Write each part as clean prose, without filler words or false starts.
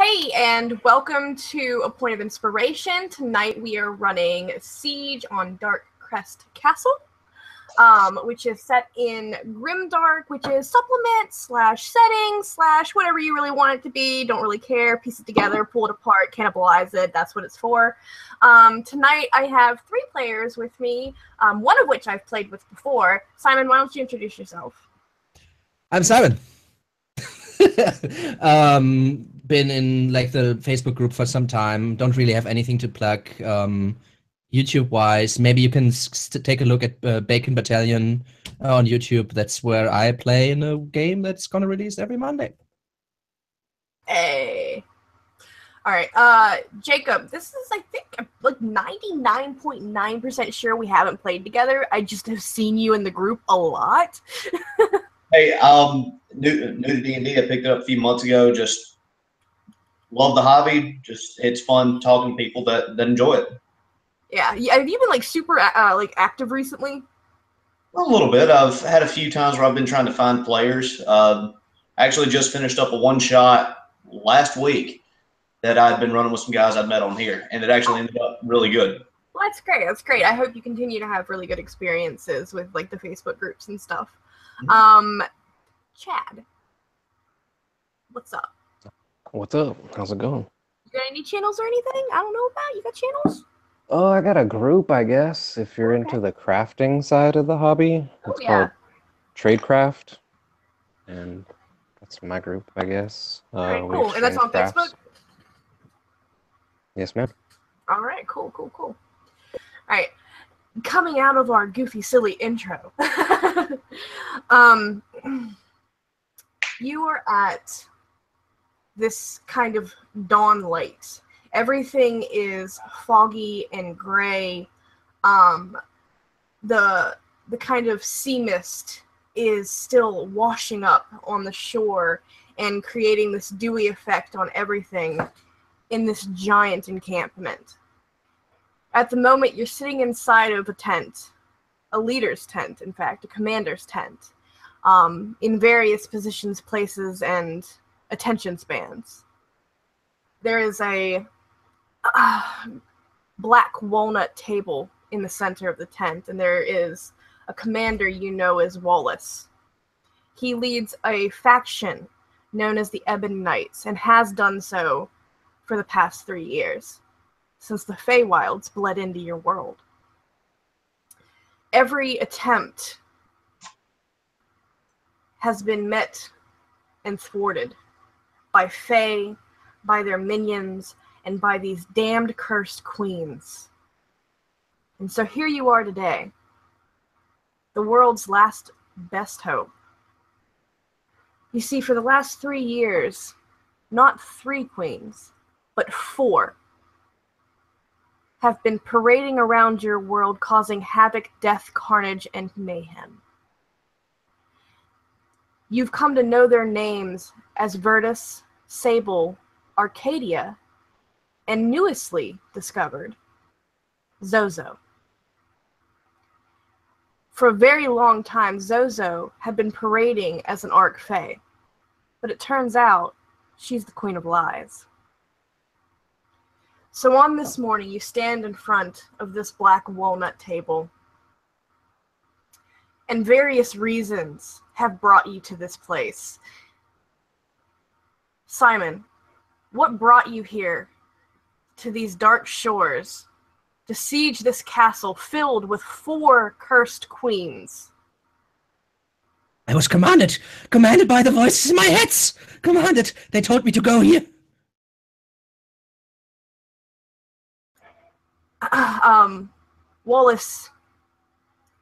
Hey, and welcome to A Point of Inspiration. Tonight we are running Siege on Dark Crest Castle, which is set in GrimmDark, which is supplement slash setting slash whatever you really want it to be. Don't really care. Piece it together, pull it apart, cannibalize it. That's what it's for. Tonight I have 3 players with me, one of which I've played with before. Simon, why don't you introduce yourself? I'm Simon. Been in like the Facebook group for some time. Don't really have anything to plug. YouTube-wise, maybe you can take a look at Bacon Battalion on YouTube. That's where I play in a game that's gonna release every Monday. Hey. All right, Jacob, this is, I think, like 99.9% sure we haven't played together. I just have seen you in the group a lot. Hey, new to D&D. I picked it up a few months ago. Just love the hobby. Just it's fun talking to people that enjoy it. Yeah. Have you been like super like active recently? A little bit. I've had a few times where I've been trying to find players. Actually, just finished up a one shot last week that I'd been running with some guys I'd met on here, and it actually ended up really good. Well, that's great. That's great. I hope you continue to have really good experiences with like the Facebook groups and stuff. Chad, what's up? What's up? How's it going? You got any channels or anything I don't know about? You got channels? Oh, I got a group, I guess, if you're into the crafting side of the hobby. It's called Tradecraft, and that's my group, I guess. Alright, cool. And that's on Facebook? Yes, ma'am. Alright, cool. Alright, coming out of our goofy, silly intro, you are at this kind of dawn light. Everything is foggy and gray. The kind of sea mist is still washing up on the shore and creating this dewy effect on everything in this giant encampment. At the moment, you're sitting inside of a tent, a leader's tent, in fact, a commander's tent, in various positions, places, and attention spans. There is a black walnut table in the center of the tent, and there is a commander you know as Wallace. He leads a faction known as the Ebon Knights, and has done so for the past 3 years, since the Feywilds bled into your world. Every attempt has been met and thwarted by Fey, by their minions, and by these damned cursed queens. And so here you are today, the world's last best hope. You see, for the last 3 years, not 3 queens, but 4 have been parading around your world, causing havoc, death, carnage, and mayhem. You've come to know their names as Virtus, Sable, Arcadia, and newestly discovered, Zozo. For a very long time, Zozo had been parading as an Arc Fae, but it turns out she's the Queen of Lies. So on this morning, you stand in front of this black walnut table, and various reasons have brought you to this place. Simon, what brought you here to these dark shores to siege this castle filled with 4 cursed queens? I was commanded by the voices in my heads. Commanded. They told me to go here. Wallace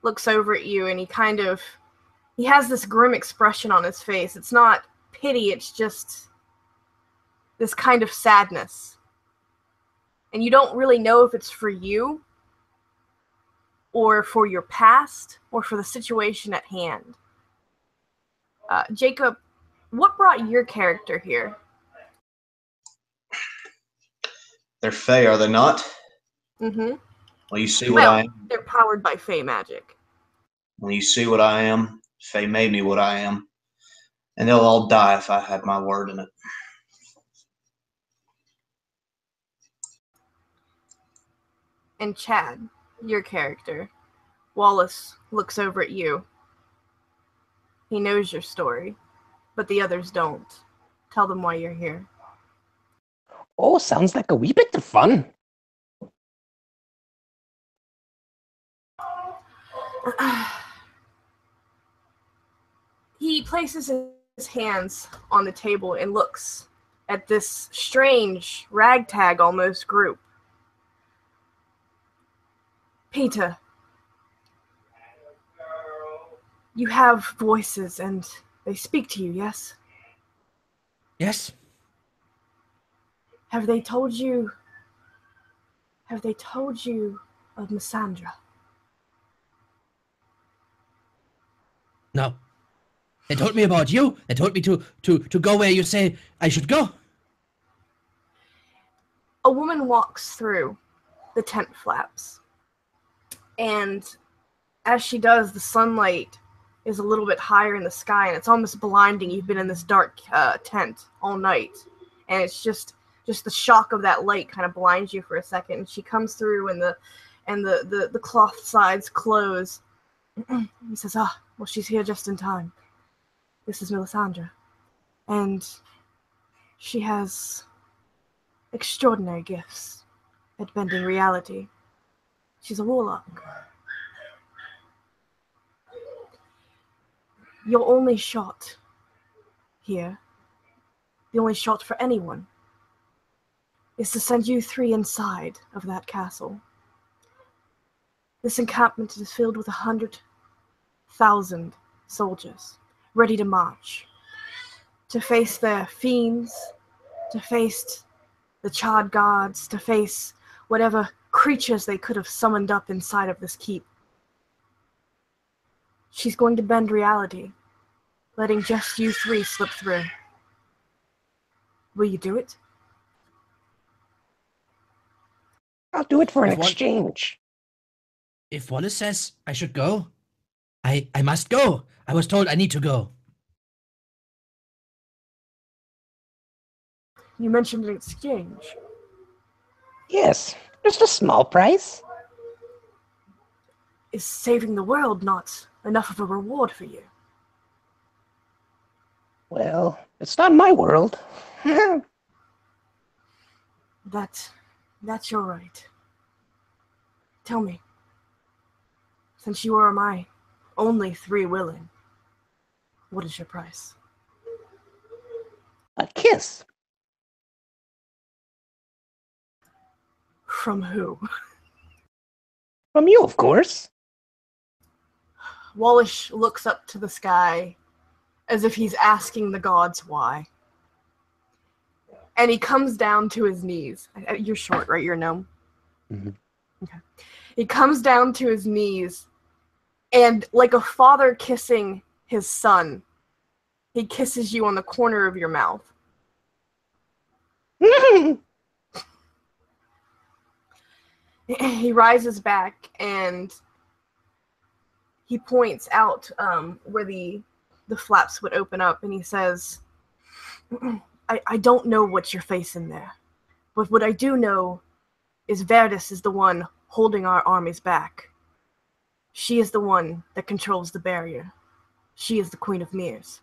looks over at you, and he has this grim expression on his face. It's not pity, it's just this kind of sadness. And you don't really know if it's for you, or for your past, or for the situation at hand. Jacob, what brought your character here? They're Fey, are they not? Mm-hmm. Well, you see what I am. They're powered by Fey magic. Well, you see what I am. Fey made me what I am. And they'll all die if I have my word in it. And Chad, your character, Wallace looks over at you. He knows your story, but the others don't. Tell them why you're here. Oh, sounds like a wee bit of fun. He places his hands on the table and looks at this strange, ragtag almost group. Peter, you have voices and they speak to you, yes? Yes. Have they told you of Missandra? No. They told me about you. They told me to go where you say I should go. A woman walks through the tent flaps. And as she does, the sunlight is a little bit higher in the sky, and it's almost blinding. You've been in this dark tent all night, and it's just the shock of that light kind of blinds you for a second. And she comes through, and the cloth sides close. He says, well, she's here just in time. This is Melisandre, and she has extraordinary gifts at bending reality. She's a warlock. Your only shot here, the only shot for anyone, is to send you three inside of that castle. This encampment is filled with 100,000 soldiers, ready to march, to face their fiends, to face the charred guards, to face whatever creatures they could have summoned up inside of this keep. She's going to bend reality, letting just you three slip through. Will you do it? I'll do it for an exchange. If Wallace says I should go, I must go. I was told I need to go. You mentioned an exchange. Yes, just a small price. Is saving the world not enough of a reward for you? Well, it's not my world. That's your right. Tell me, since you are my only three willing, what is your price? A kiss. From who? From you, of course. Wallace looks up to the sky as if he's asking the gods why. And he comes down to his knees. You're short, right? You're a gnome? Mm-hmm. Okay. He comes down to his knees, and like a father kissing his son, he kisses you on the corner of your mouth. He rises back and he points out where the flaps would open up, and he says, I don't know what you're facing there, but what I do know is Verdis is the one holding our armies back. She is the one that controls the barrier. She is the Queen of Mirrors.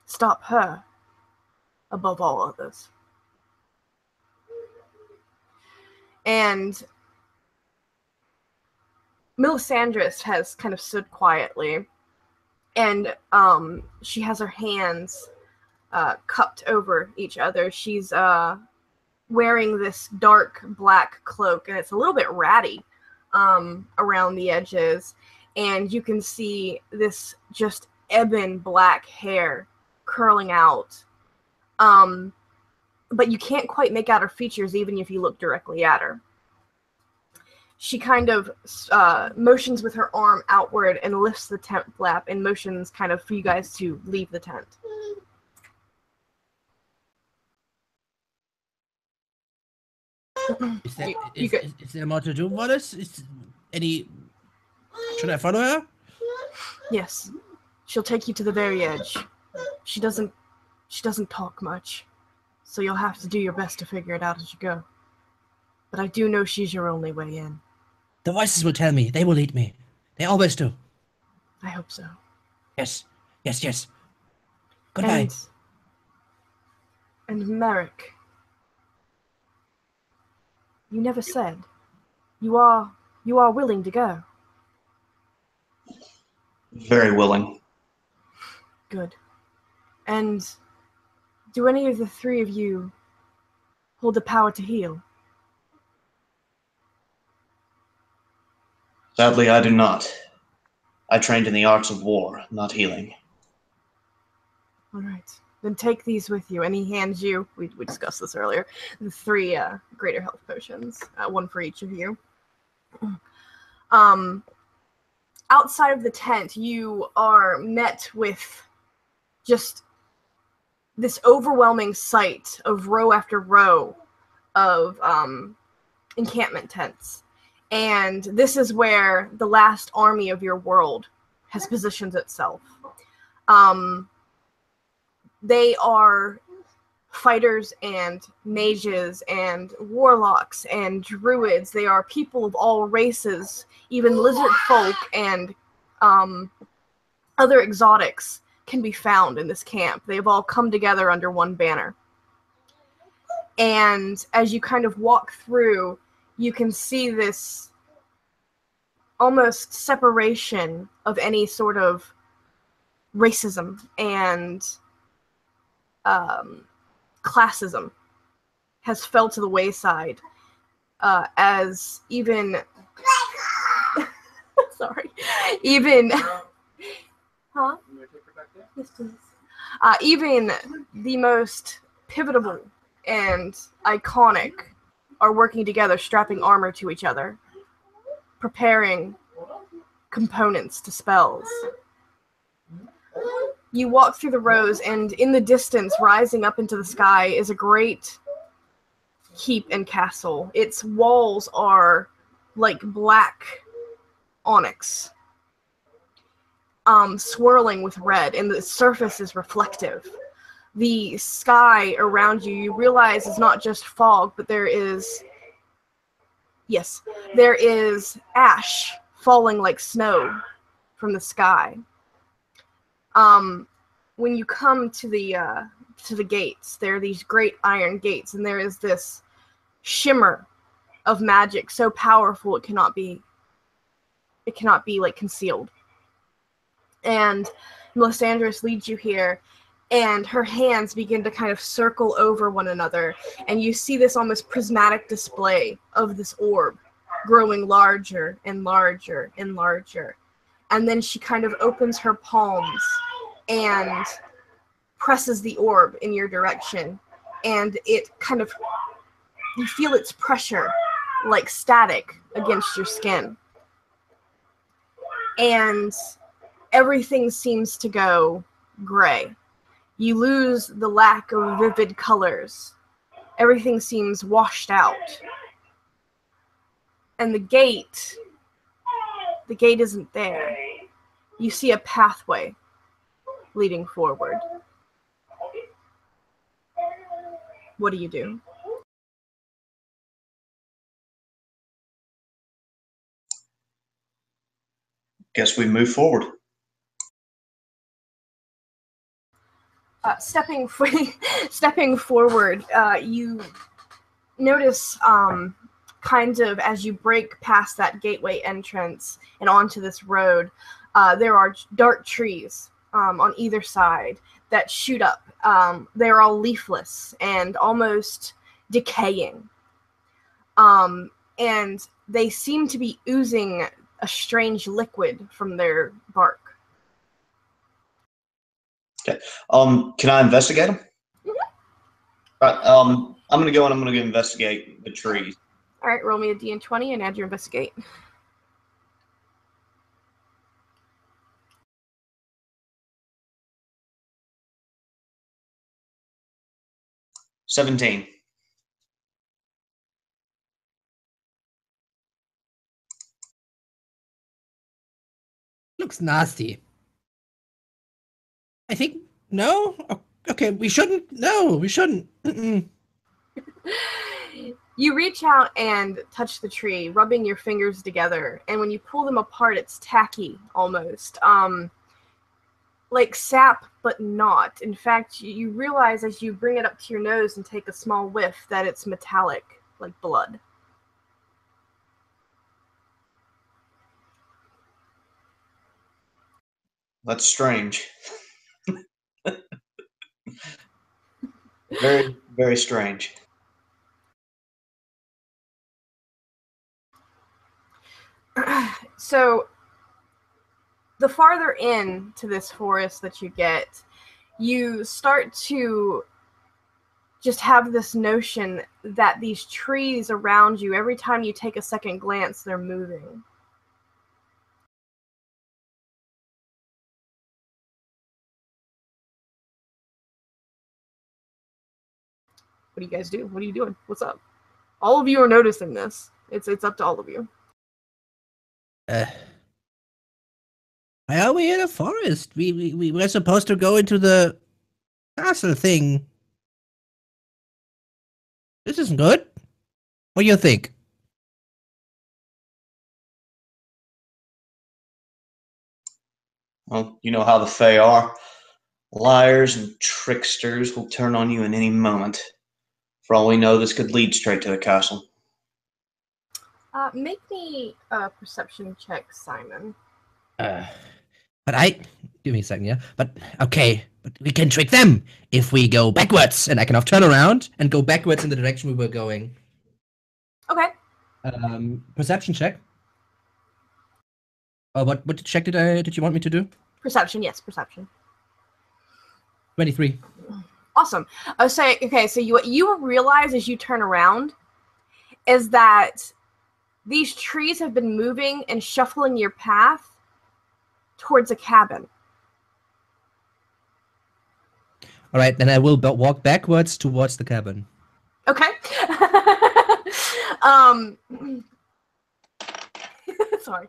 Stop her above all others. And Melisandre has kind of stood quietly, and she has her hands cupped over each other. She's wearing this dark black cloak, and it's a little bit ratty around the edges, and you can see this just ebon black hair curling out. But you can't quite make out her features even if you look directly at her. She kind of motions with her arm outward and lifts the tent flap and motions kind of for you guys to leave the tent. Is there more to do, Wallace? Should I follow her? Yes. She'll take you to the very edge. She doesn't talk much, so you'll have to do your best to figure it out as you go. but I do know she's your only way in. The voices will tell me. They will lead me. They always do. I hope so. Yes. Yes, yes. Goodbye. And Merrick, you never said. You are willing to go. Very willing. Good. And do any of the three of you hold the power to heal? Sadly, I do not. I trained in the arts of war, not healing. All right. Then take these with you. And he hands you, we discussed this earlier, the 3 greater health potions, 1 for each of you. Outside of the tent, you are met with just this overwhelming sight of row after row of encampment tents. And this is where the last army of your world has positioned itself. They are fighters and mages and warlocks and druids. They are people of all races, even lizard folk and other exotics can be found in this camp. They've all come together under one banner. And as you kind of walk through, you can see this almost separation of any sort of racism and classism has fell to the wayside, as even sorry, even huh? Yes, please. Even the most pivotal and iconic are working together, strapping armor to each other, preparing components to spells. You walk through the rows, and in the distance, rising up into the sky, is a great keep and castle. Its walls are like black onyx, swirling with red, and the surface is reflective. The sky around you, you realize, is not just fog, but there is ash falling like snow from the sky. When you come to the gates, there are these great iron gates, and there is this shimmer of magic so powerful it cannot be like concealed. And Melisandris leads you here, and her hands begin to kind of circle over one another, and you see this almost prismatic display of this orb growing larger and larger and larger. And then she kind of opens her palms and presses the orb in your direction, and it kind of, you feel its pressure like static against your skin. And everything seems to go gray. You lose the lack of vivid colors. Everything seems washed out. And the gate isn't there. You see a pathway leading forward. What do you do? Guess we move forward. Stepping forward, you notice, kind of as you break past that gateway entrance and onto this road, there are dark trees on either side that shoot up. They're all leafless and almost decaying. And they seem to be oozing a strange liquid from their bark. Okay. Can I investigate them? Mm-hmm. Right. I'm gonna go and I'm gonna go investigate the trees. All right. Roll me a D20 and add your investigate. $17. Looks nasty. I think no. Okay, we shouldn't. No, we shouldn't. Mm-mm. You reach out and touch the tree, rubbing your fingers together, and when you pull them apart, it's tacky, almost. Like sap, but not. In fact, you realize as you bring it up to your nose and take a small whiff that it's metallic, like blood. That's strange. Very, very strange. So, the farther in to this forest that you get, you start to just have this notion that these trees around you, every time you take a second glance, they're moving. What do you guys do? What are you doing? What's up? All of you are noticing this. It's up to all of you. Why are we in a forest? We were supposed to go into the castle thing. This isn't good. What do you think? Well, you know how the Fae are. Liars and tricksters will turn on you in any moment. For all we know, this could lead straight to the castle. Make me a perception check, Simon. Give me a second, yeah? But, okay, but we can trick them if we go backwards, and I can turn around and go backwards in the direction we were going. Okay. Perception check. What check did you want me to do? Perception, yes, perception. 23. Awesome. So what you realize as you turn around is that these trees have been moving and shuffling your path towards a cabin. All right, then I will walk backwards towards the cabin. Okay. Sorry.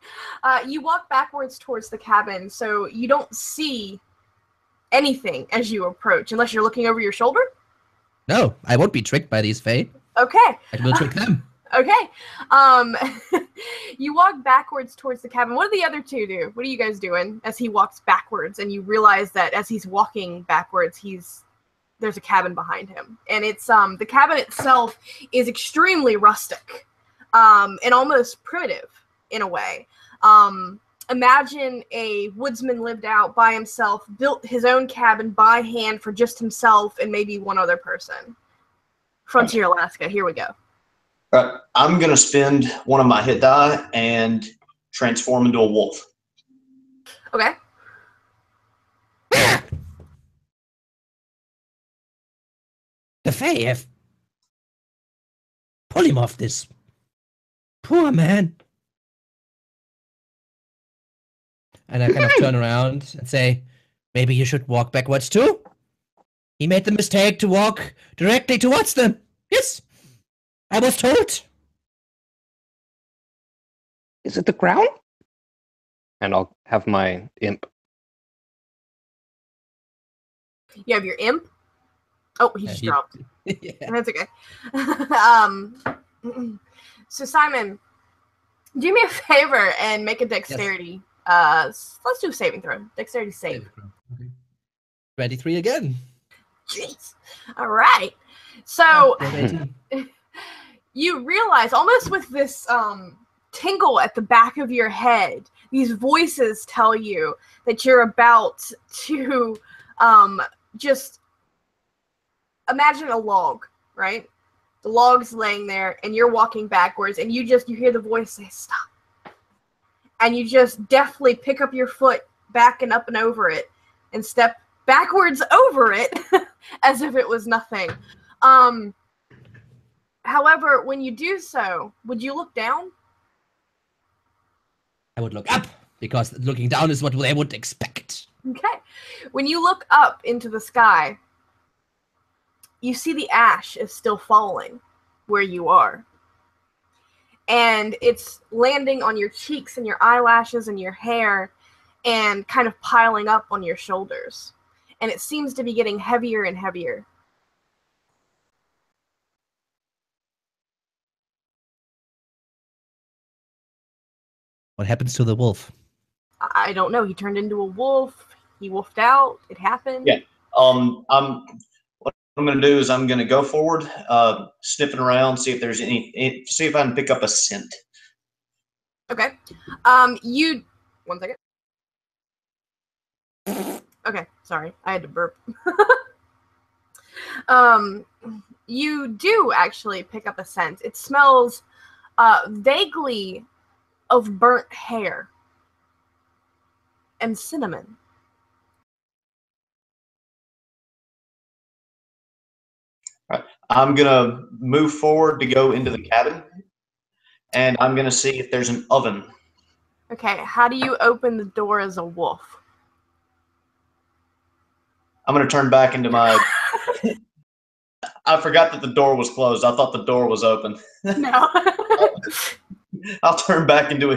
You walk backwards towards the cabin, so you don't see anything as you approach, unless you're looking over your shoulder? No, I won't be tricked by these Fae. Okay. I will trick them. Okay. You walk backwards towards the cabin. What do the other two do? What are you guys doing as he walks backwards, and you realize that as he's walking backwards, there's a cabin behind him. And it's the cabin itself is extremely rustic, and almost primitive in a way. Imagine a woodsman lived out by himself, built his own cabin by hand for just himself and maybe one other person. Frontier Alaska, here we go. I'm going to spend one of my hit die and transform into a wolf. Okay. The Fae have polymorphed this poor man. And I kind of turn around and say, maybe you should walk backwards too? He made the mistake to walk directly towards them. Yes, I was told. Is it the ground? And I'll have my imp. You have your imp? Oh, he just dropped. Yeah. That's okay. So Simon, do me a favor and make a dexterity. Yes. Let's do a saving throw. Dexterity save. Okay. 23 again. Jeez. All right. So you realize, almost with this tingle at the back of your head, these voices tell you that you're about to just imagine a log, right? The log's laying there, and you're walking backwards, and you hear the voice say, "Stop." And you just deftly pick up your foot, back and up and over it, and step backwards over it as if it was nothing. However, when you do so, would you look down? I would look up, because looking down is what they would expect. Okay. When you look up into the sky, you see the ash is still falling where you are. And it's landing on your cheeks and your eyelashes and your hair and kind of piling up on your shoulders. And it seems to be getting heavier and heavier. What happens to the wolf? I don't know. He turned into a wolf. He wolfed out. It happened. Yeah. What I'm going to do is I'm going to go forward, sniffing around, see if there's see if I can pick up a scent. Okay. You. 1 second. Okay, sorry. I had to burp. You do actually pick up a scent. It smells vaguely of burnt hair and cinnamon. All right. I'm going to move forward to go into the cabin, and I'm going to see if there's an oven. Okay, how do you open the door as a wolf? I'm going to turn back into my... I forgot that the door was closed. I thought the door was open. No. I'll turn back into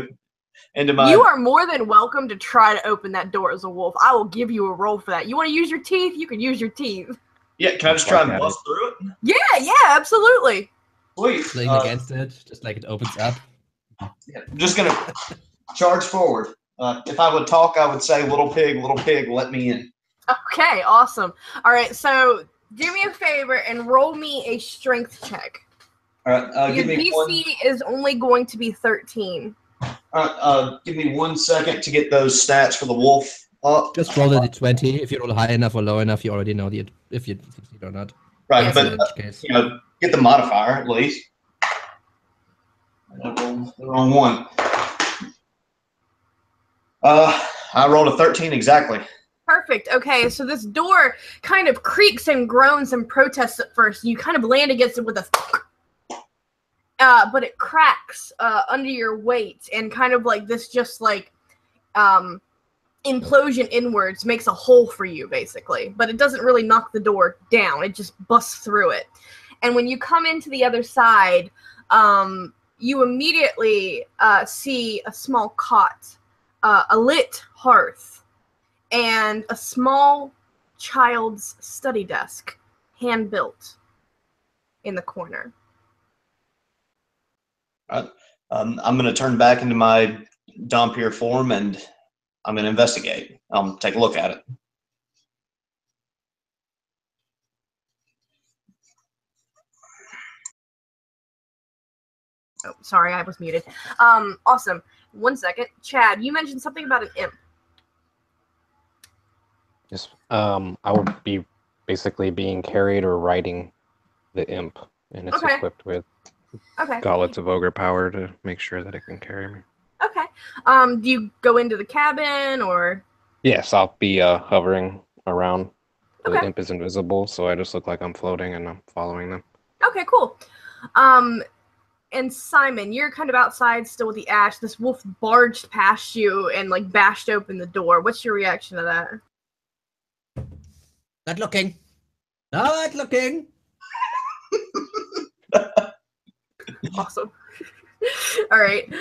my... You are more than welcome to try to open that door as a wolf. I will give you a roll for that. You want to use your teeth? You can use your teeth. Yeah, can I just try and bust through it? Yeah, absolutely. Sweet. Lean against it, just like it opens up. Yeah, I'm just going to charge forward. If I would talk, I would say, little pig, let me in. Okay, awesome. All right, so do me a favor and roll me a strength check. All right, Your give me DC is only going to be 13. All right, give me 1 second to get those stats for the wolf up. Just roll a d20. If you roll high enough or low enough, you already know if you succeed or not. Right, Yes, but in which case. get the modifier at least. I rolled the wrong one. I rolled a 13 exactly. Perfect. Okay, so this door kind of creaks and groans and protests at first. You kind of land against it with a but it cracks under your weight, and kind of like this just like implosion inwards makes a hole for you, basically. But it doesn't really knock the door down. It just busts through it. And when you come into the other side, you immediately see a small cot, a lit hearth, and a small child's study desk, hand-built, in the corner. I'm going to turn back into my Dompier form, and I'm going to investigate. Take a look at it. Oh, sorry, I was muted. Awesome. 1 second. Chad, you mentioned something about an imp. Yes. I would be basically being carried or riding the imp, and it's equipped with gauntlets of ogre power to make sure that it can carry me. Okay. Do you go into the cabin or? Yes, I'll be hovering around. The imp is invisible, so I just look like I'm floating and I'm following them. Okay, cool. And Simon, you're kind of outside still with the ash. This wolf barged past you and like bashed open the door. What's your reaction to that? Not looking. Not looking. Awesome. All right.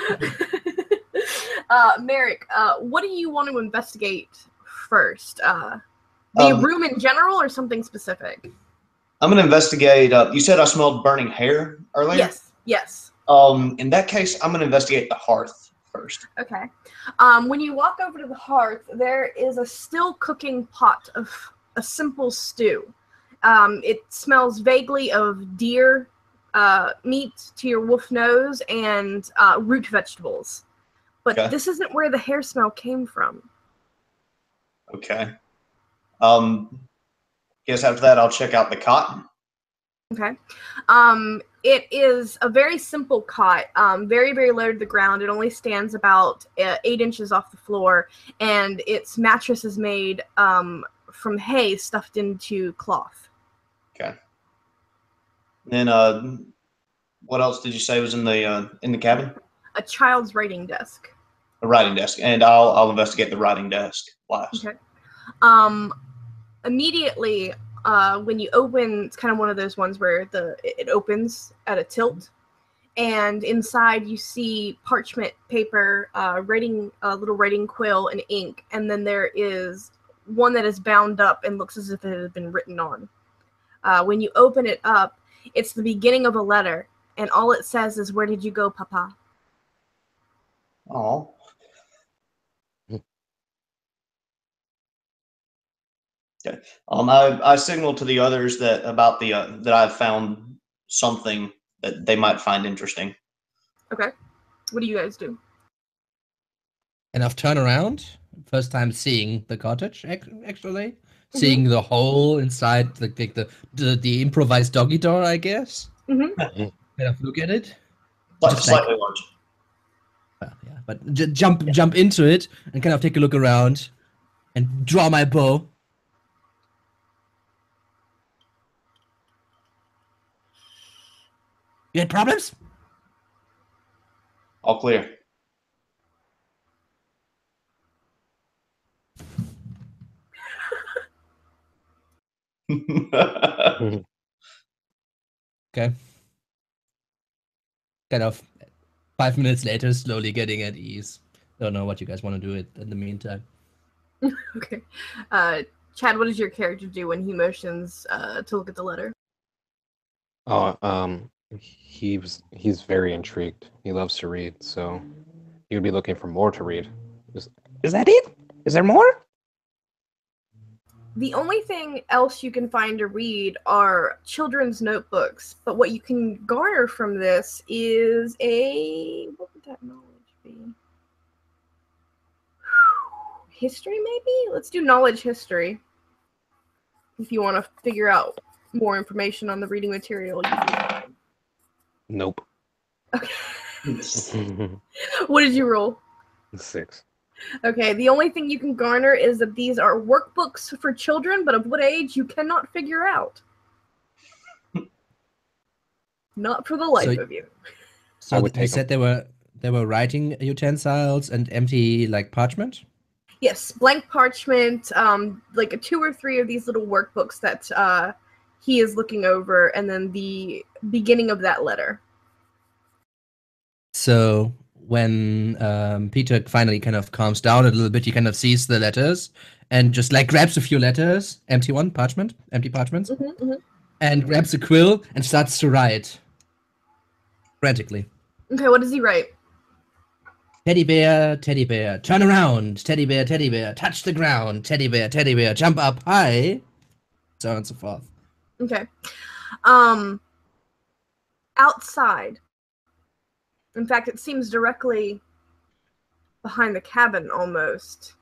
Merrick, what do you want to investigate first? The room in general or something specific? I'm going to investigate. You said I smelled burning hair earlier? Yes. In that case, I'm going to investigate the hearth first. Okay. When you walk over to the hearth, there is a still cooking pot of a simple stew. It smells vaguely of deer meat to your wolf nose and root vegetables. But this isn't where the hair smell came from. Okay. Guess after that, I'll check out the cot. Okay. It is a very simple cot, very, very low to the ground. It only stands about 8 inches off the floor, and its mattress is made from hay stuffed into cloth. Okay. Then, what else did you say was in the cabin? A child's writing desk. A writing desk, and I'll investigate the writing desk last. Okay. Immediately, when you open, it's kind of one of those ones where it opens at a tilt, and inside you see parchment paper, a little writing quill, and ink, and then there is one that is bound up and looks as if it had been written on. When you open it up, it's the beginning of a letter, and all it says is, "Where did you go, Papa?" Oh, Okay. I signaled to the others that about the that I've found something that they might find interesting. Okay. What do you guys do? And I've turned around. First time seeing the cottage, actually. Seeing the hole inside the improvised doggy door, I guess. Mm-hmm. Kind of look at it. Like Just slightly large. Yeah, but jump into it and kind of take a look around and draw my bow. You had problems? All clear. Okay. Kind of 5 minutes later, slowly getting at ease. Don't know what you guys want to do in the meantime. Okay. Chad, what does your character do when he motions to look at the letter? Oh, he's very intrigued. He loves to read, so he would be looking for more to read. Is that it? Is there more? The only thing else you can find to read are children's notebooks, but what you can garner from this is what would that knowledge be? History, maybe? Let's do knowledge history. If you want to figure out more information on the reading material. Nope. Okay. What did you roll? 6. Okay, the only thing you can garner is that these are workbooks for children, but of what age you cannot figure out. Not for the life of you. So I would you take said they were writing utensils and empty like parchment? Yes, blank parchment, like 2 or 3 of these little workbooks that he is looking over, and then the beginning of that letter. So when Peter finally kind of calms down a little bit, he kind of sees the letters and just like grabs a few letters, empty parchments, and grabs a quill and starts to write frantically. Okay, what does he write? Teddy bear, turn around. Teddy bear, touch the ground. Teddy bear, jump up high. So on and so forth. Okay. Outside. In fact, it seems directly behind the cabin almost.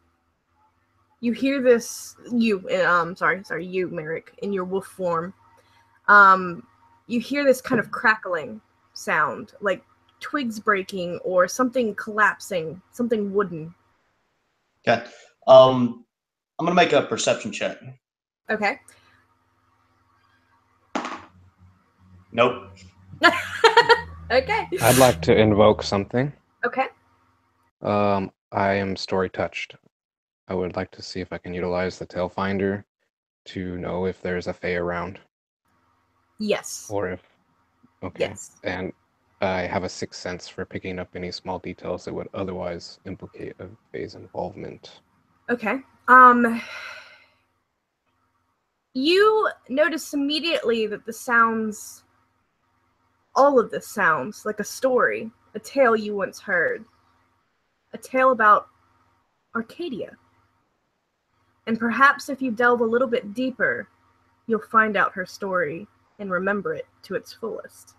You hear this, you, Merrick, in your wolf form. You hear this kind of crackling sound, like twigs breaking or something collapsing, something wooden. Okay. I'm gonna make a perception check. Okay. Nope. Okay. I'd like to invoke something. Okay. I am story touched. I would like to see if I can utilize the tail finder to know if there's a fae around. Yes. Or if okay. Yes. And I have a sixth sense for picking up any small details that would otherwise implicate a fae's involvement. Okay. You notice immediately that all of this sounds like a story, a tale you once heard. A tale about Arcadia. And perhaps if you delve a little bit deeper, you'll find out her story and remember it to its fullest.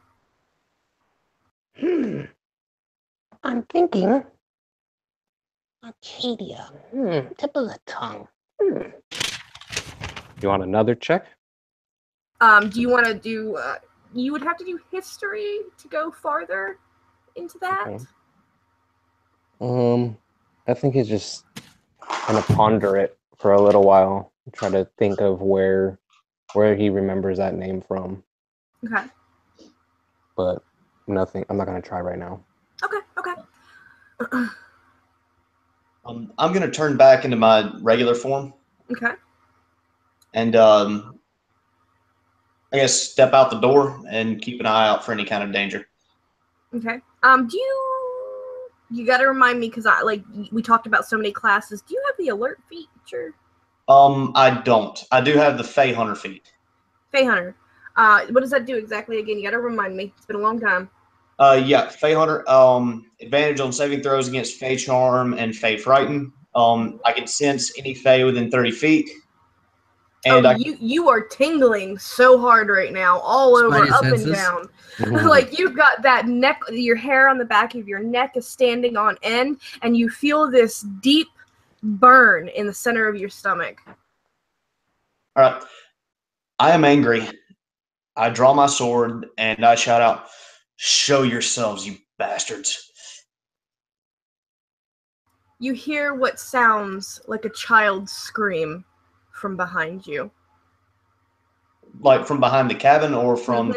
I'm thinking Arcadia. Tip of the tongue. You want another check? Do you want to do... you would have to do history to go farther into that? Okay. I think it's just kind of ponder it for a little while. Try to think of where he remembers that name from. Okay. But nothing. I'm not gonna try right now. Okay. I'm gonna turn back into my regular form. Okay. And I guess step out the door and keep an eye out for any kind of danger. Okay. You got to remind me, because we talked about so many classes. Do you have the alert feature? I don't. I do have the Fae Hunter feat. Fae Hunter. What does that do exactly again? You got to remind me. It's been a long time. Yeah, Fae Hunter. Advantage on saving throws against Fae Charm and Fae Frighten. I can sense any Fae within 30 feet. And you are tingling so hard right now, all over, Spidey up senses. and down. Like you've got that neck, your hair on the back of your neck is standing on end, and you feel this deep burn in the center of your stomach. all right, I am angry. I draw my sword and I shout out, "Show yourselves, you bastards!" You hear what sounds like a child's scream from behind you. Like from behind the cabin or from.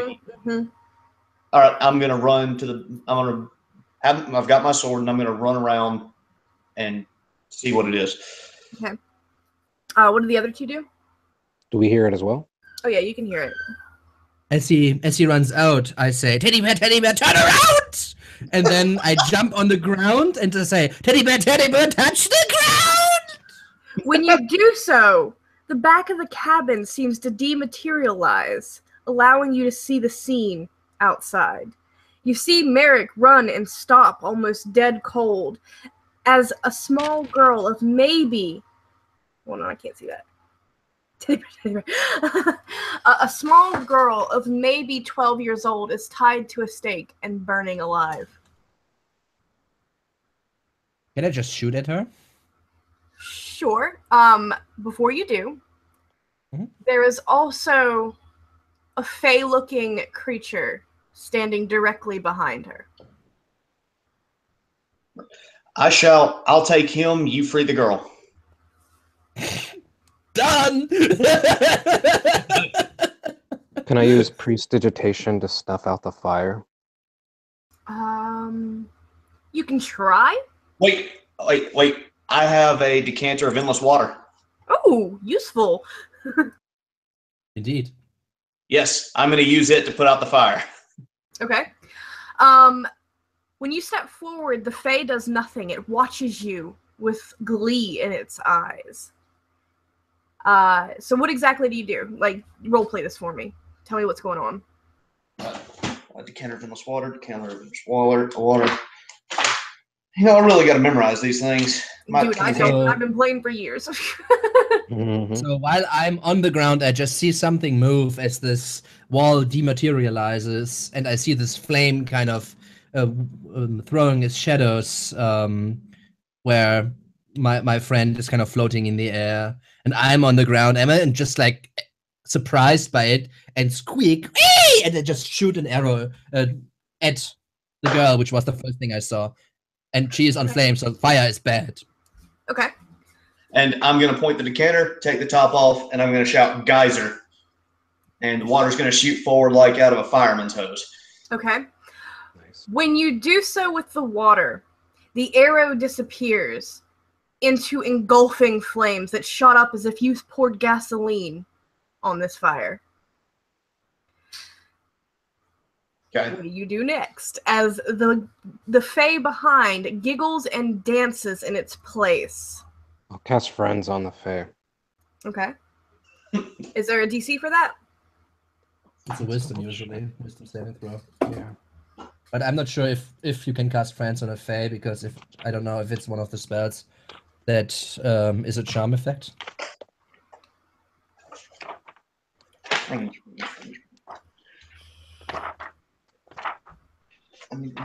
All right, I'm gonna run to the. I've got my sword and I'm gonna run around and see what it is. Okay. What do the other two do? Do we hear it as well? Oh yeah, you can hear it. As he runs out, I say, Teddy bear, turn around! And then I jump on the ground and to say, Teddy bear, touch the ground! When you do so, the back of the cabin seems to dematerialize, allowing you to see the scene outside. You see Merrick run and stop almost dead cold as a small girl of maybe... Well, no, I can't see that. A small girl of maybe 12 years old is tied to a stake and burning alive. Can I just shoot at her? Sure. Before you do, Mhm. there is also a fey-looking creature standing directly behind her. I shout, "I'll take him. You free the girl." Done! Can I use prestidigitation to snuff out the fire? You can try. Wait! I have a decanter of endless water. Oh, useful. Indeed. Yes, I'm going to use it to put out the fire. Okay. When you step forward, the Fae does nothing. It watches you with glee in its eyes. So what exactly do you do? Like, role play this for me. Tell me what's going on. A decanter of endless water, decanter of endless water. You know, I really got to memorize these things. Dude, I don't. I've been playing for years. So while I'm on the ground, I just see something move as this wall dematerializes, and I see this flame kind of throwing its shadows where my friend is kind of floating in the air, and I'm on the ground, Emma, and just like surprised by it, and squeak, "Wee!" And I just shoot an arrow at the girl, which was the first thing I saw. And she is on flame, so fire is bad. Okay. And I'm going to point the decanter, take the top off, and I'm going to shout, "Geyser." And the water's going to shoot forward like out of a fireman's hose. Okay. Nice. When you do so with the water, the arrow disappears into engulfing flames that shot up as if you poured gasoline on this fire. Okay. What do you do next? As the Fae behind giggles and dances in its place. I'll cast Friends on the Fae. Okay. Is there a DC for that? It's a wisdom usually, wisdom saving throw. Yeah. But I'm not sure if you can cast Friends on a Fae, because I don't know if it's one of the spells that is a charm effect.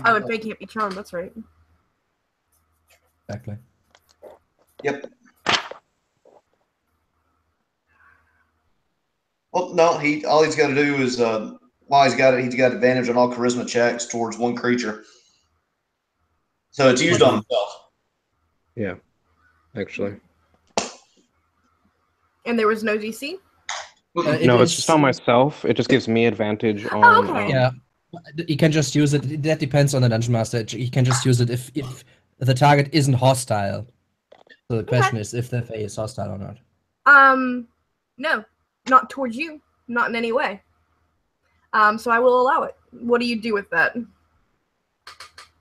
Oh, and Fae can't be charmed, that's right. Exactly. Yep. Well, no, all he's got to do is while he's got advantage on all charisma checks towards one creature. So it's used on himself. Yeah. Actually. And there was no DC? No, it's just on myself. It just gives me advantage on. Oh, okay. Yeah, you can just use it. That depends on the dungeon master. You can just use it if the target isn't hostile. So the question is if the Fae is hostile or not. No, not towards you, not in any way. So I will allow it. What do you do with that?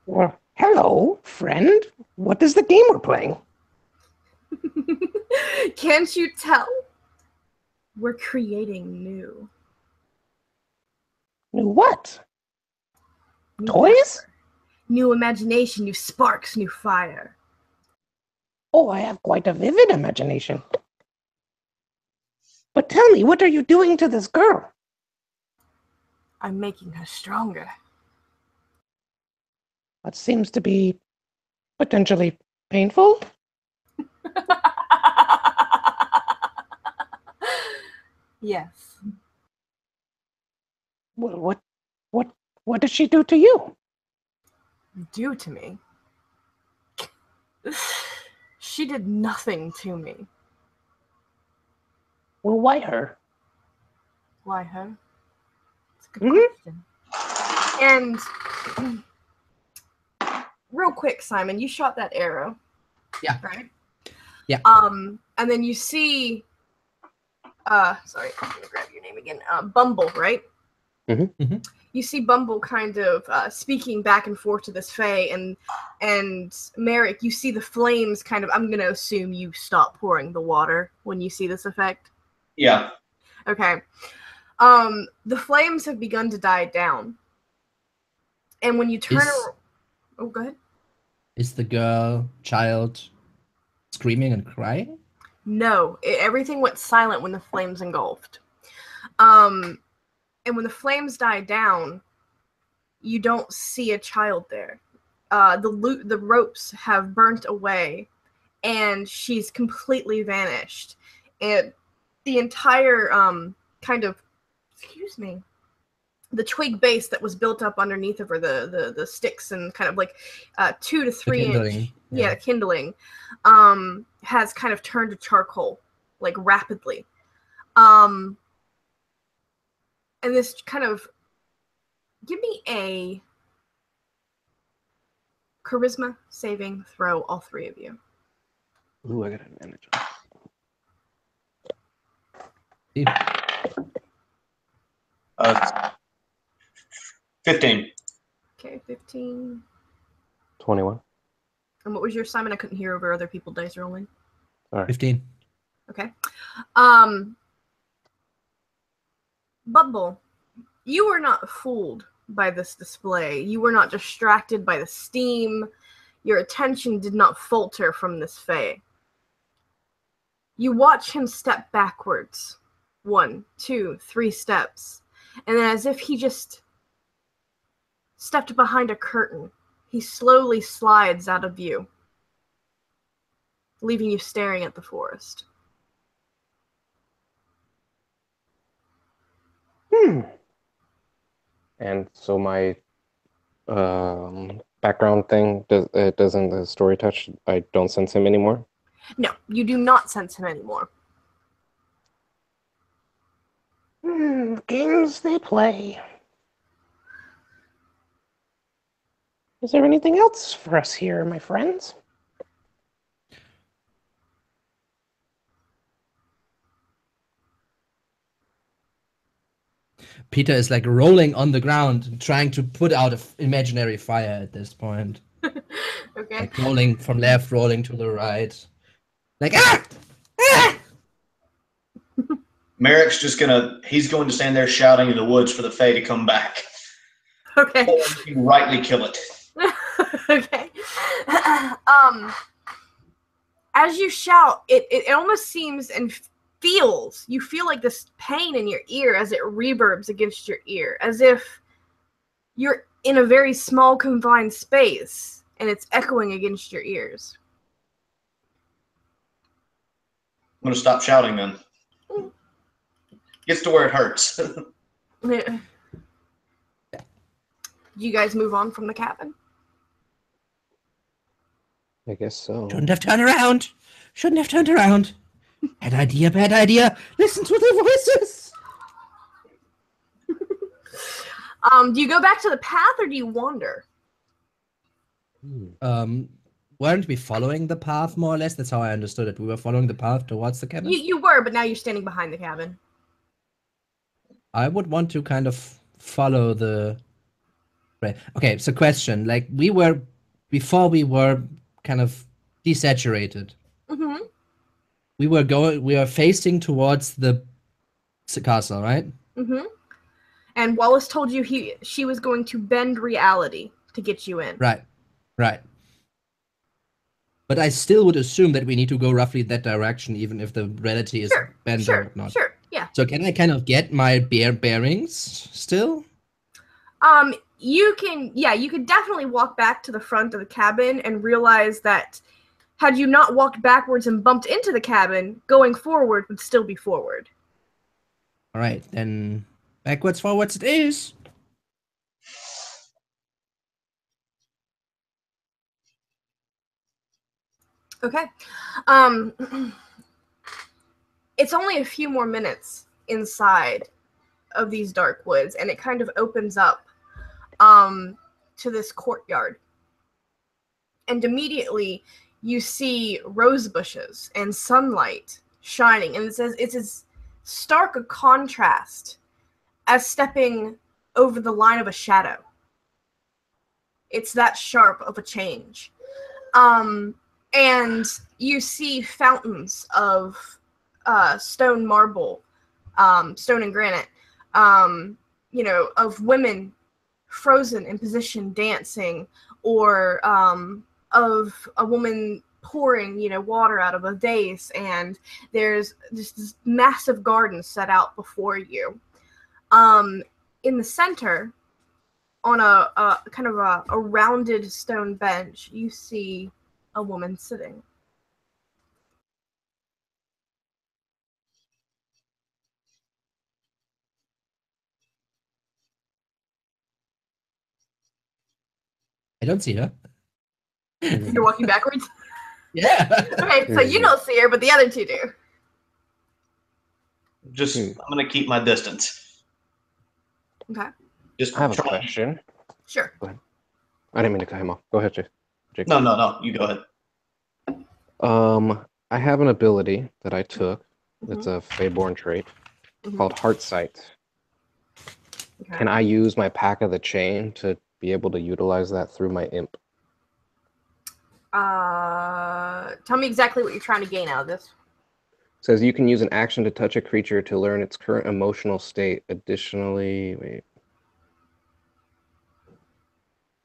Well, hello, friend. What is the game we're playing? Can't you tell? We're creating new. New what? New Toys? power, new imagination, new sparks, new fire. Oh, I have quite a vivid imagination. But tell me, what are you doing to this girl? I'm making her stronger. That seems to be potentially painful. Yes. Well, what did she do to you? Do to me? She did nothing to me. Well, why her? Why her? It's a good question. And real quick, Simon, you shot that arrow. Yeah. Right? Yeah. And then you see sorry, I'm gonna grab your name again. Bumble, right? Mm-hmm. You see Bumble kind of speaking back and forth to this Fae, and Merrick, you see the flames kind of. I'm gonna assume you stop pouring the water when you see this effect. Yeah. Okay. The flames have begun to die down, and when you turn, oh, go ahead. Is the child screaming and crying? No, everything went silent when the flames engulfed. And when the flames die down, you don't see a child there. The ropes have burnt away, and she's completely vanished. And the entire the twig base that was built up underneath of her, the sticks and kind of like 2 to 3 inch, kindling, has kind of turned to charcoal like rapidly. And this kind of, give me a charisma saving throw, all 3 of you. Ooh, I got an advantage. 15. Okay, 15. 21. And what was your, Simon? I couldn't hear over other people's dice rolling. Sorry. 15. Okay. Bumble, you were not fooled by this display. You were not distracted by the steam. Your attention did not falter from this Fae. You watch him step backwards. 1, 2, 3 steps. And then as if he just stepped behind a curtain, he slowly slides out of view, leaving you staring at the forest. And so my background thing doesn't the story touch. I don't sense him anymore. No, you do not sense him anymore. Games they play. Is there anything else for us here, my friends? Peter is like rolling on the ground and trying to put out an imaginary fire at this point. Okay. Like rolling from left, rolling to the right. Like, ah! Ah! Merrick's he's going to stand there shouting in the woods for the Fae to come back. Okay. Or you can rightly kill it. Okay. As you shout, it almost seems and feels, you feel like this pain in your ear as it reverbs against your ear, as if you're in a very small confined space and it's echoing against your ears. I'm going to stop shouting then. Gets to where it hurts. Do you guys move on from the cabin? I guess so. Shouldn't have turned around. Shouldn't have turned around. Bad idea, bad idea. Listen to the voices. Do you go back to the path or do you wander? Weren't we following the path more or less? That's how I understood it. We were following the path towards the cabin. You were, but now you're standing behind the cabin. I would want to kind of follow the. Right. Okay, so question: like before we were kind of desaturated. Mm-hmm. We were facing towards the castle, right? Mm-hmm. And Wallace told you she was going to bend reality to get you in. Right. But I still would assume that we need to go roughly that direction, even if the reality is bent or not. Sure. So can I kind of get my bearings still? You could definitely walk back to the front of the cabin and realize that had you not walked backwards and bumped into the cabin, going forward would still be forward. All right, then backwards, forwards it is. Okay. It's only a few more minutes inside of these dark woods, and it kind of opens up to this courtyard. And immediately you see rose bushes and sunlight shining, and it's as stark a contrast as stepping over the line of a shadow. It's that sharp of a change. And you see fountains of stone marble, stone and granite, of women frozen in position dancing, or of a woman pouring, water out of a vase, and there's just this massive garden set out before you. In the center, on a kind of a rounded stone bench, you see a woman sitting. I don't see her. You're walking backwards? Yeah. Okay, so you don't see her, but the other two do. I'm going to keep my distance. Okay. I have a question. Sure. Go ahead. I didn't mean to cut him off. Go ahead, Jake. No. You go ahead. I have an ability that I took. It's a Feyborn trait called Heart Sight. Okay. Can I use my Pack of the Chain to be able to utilize that through my imp? Tell me exactly what you're trying to gain out of this. It says you can use an action to touch a creature to learn its current emotional state. Additionally,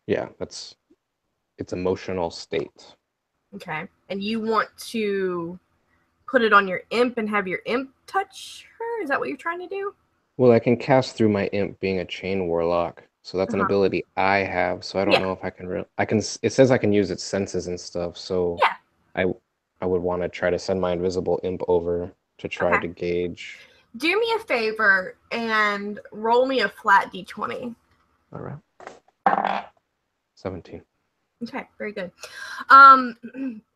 its emotional state. Okay. And you want to put it on your imp and have your imp touch her? Is that what you're trying to do? Well, I can cast through my imp being a chain warlock. So that's an ability I have. So I don't know if I can it says I can use its senses and stuff. So I would want to try to send my invisible imp over to try to gauge. Do me a favor and roll me a flat d20. All right. 17. Okay, very good.